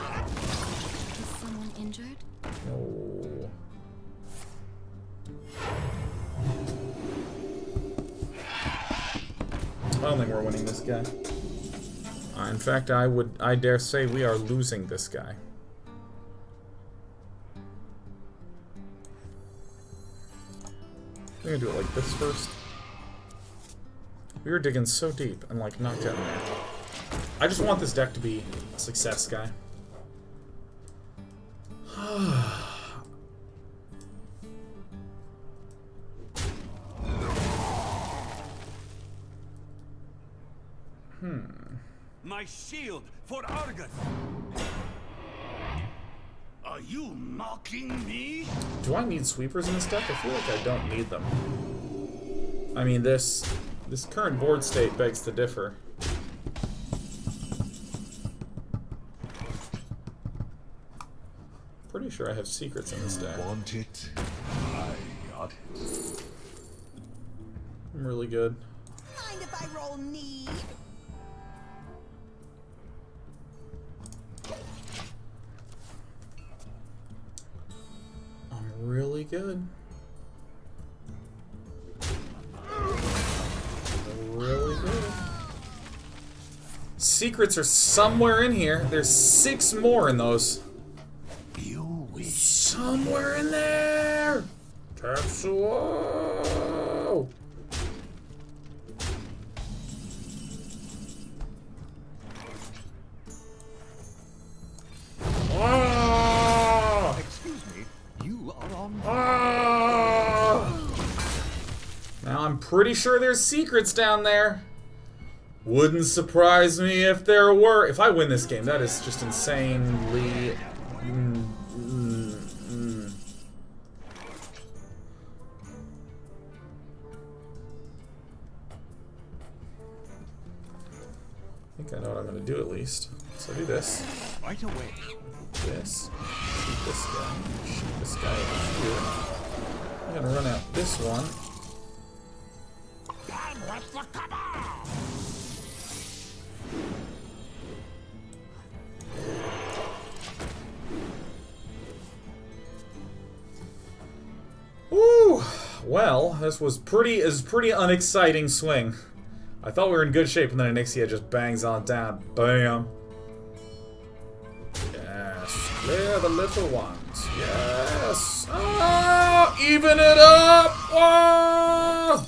someone injured? No. I don't think we're winning this guy. In fact, I dare say we are losing this guy. I'm gonna do it like this first. We were digging so deep and like not getting there. I just want this deck to be a success, guy. My shield for Argus. Are you mocking me? Do I need sweepers in this deck? I feel like I don't need them. I mean, this current board state begs to differ. Pretty sure I have secrets in this deck. Want it? I got it. I'm really good. Mind if I roll need? I'm really good. Really good. Secrets are somewhere in here. There's 6 more in those. You wish. Somewhere in there! Tetsuo! pretty sure there's secrets down there. Wouldn't surprise me if there were. If I win this game, that is just insanely... I think I know what I'm going to do at least. So do this. Right away. This. Shoot this guy. Shoot this guy over here. I'm going to run out this one. Woo! Well, this was pretty unexciting swing. I thought we were in good shape, and then Onyxia just bangs on down. Bam! Yes, clear the little ones. Yes! Oh, even it up! Oh!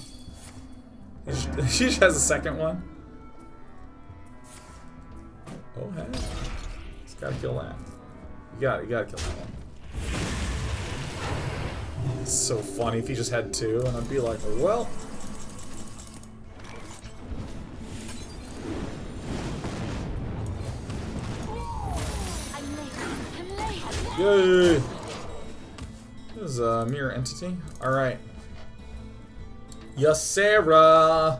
She just has a second one. Oh, hey. Just gotta kill that. You gotta kill that one. It's so funny if he just had two, and I'd be like, well... Yay! This is a mirror entity. Alright. Yes, Sarah!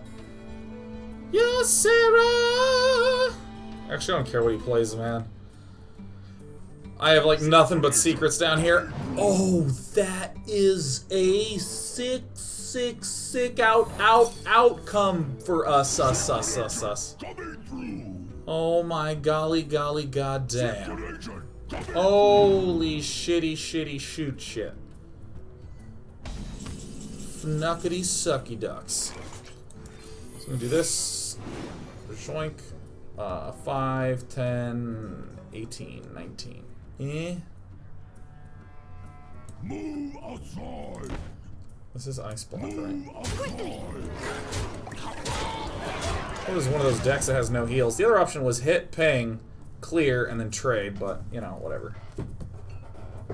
Yes, Sarah! Actually, I don't care what he plays, man. I have, like, nothing but secrets down here. Oh, that is a sick outcome for us. Oh my golly goddamn. Holy shitty shoot shit. Fnuckety sucky ducks. So I'm gonna do this. Shoink. 5, 10, 18, 19. Move outside. This is ice block, right? What is one of those decks that has no heals? The other option was hit, ping, clear, and then trade, but, you know, whatever. I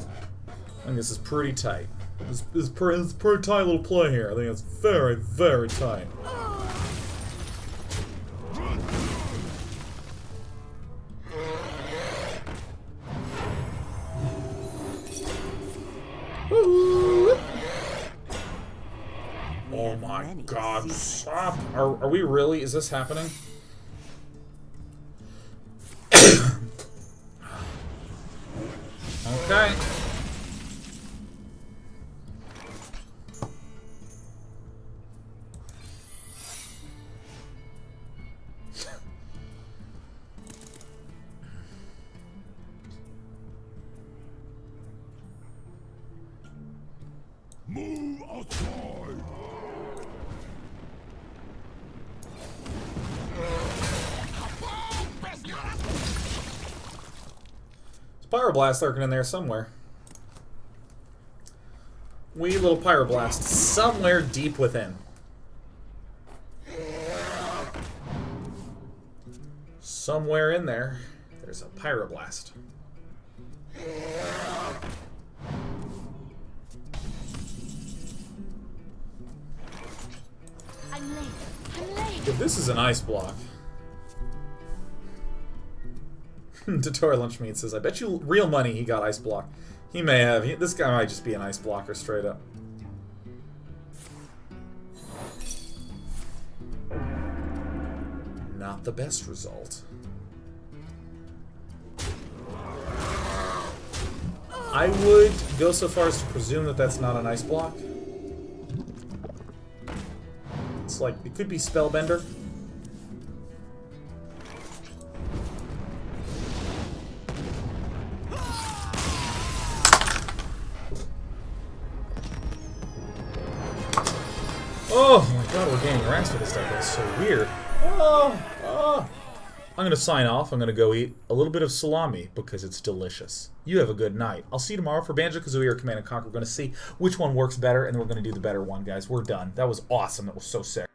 think this is pretty tight. This is pretty tight little play here. I think it's very, very tight. Woo! Oh my god, stop! Are we really? Is this happening? Okay. Move outside. There's Pyroblast lurking in there somewhere. Wee little Pyroblast somewhere deep within. Somewhere in there, there's a Pyroblast. If this is an ice block. Tutorial Lunch Meat says, I bet you real money he got ice block. He may have. This guy might just be an ice blocker straight up. Not the best result. I would go so far as to presume that that's not an ice block. It's like, it could be Spellbender. Oh my god, we're gaining ranks with this deck. That's so weird. I'm gonna sign off. I'm gonna go eat a little bit of salami because it's delicious. You have a good night. I'll see you tomorrow for Banjo-Kazooie or Command & Conquer. We're gonna see which one works better, and we're gonna do the better one, guys. We're done. That was awesome. That was so sick.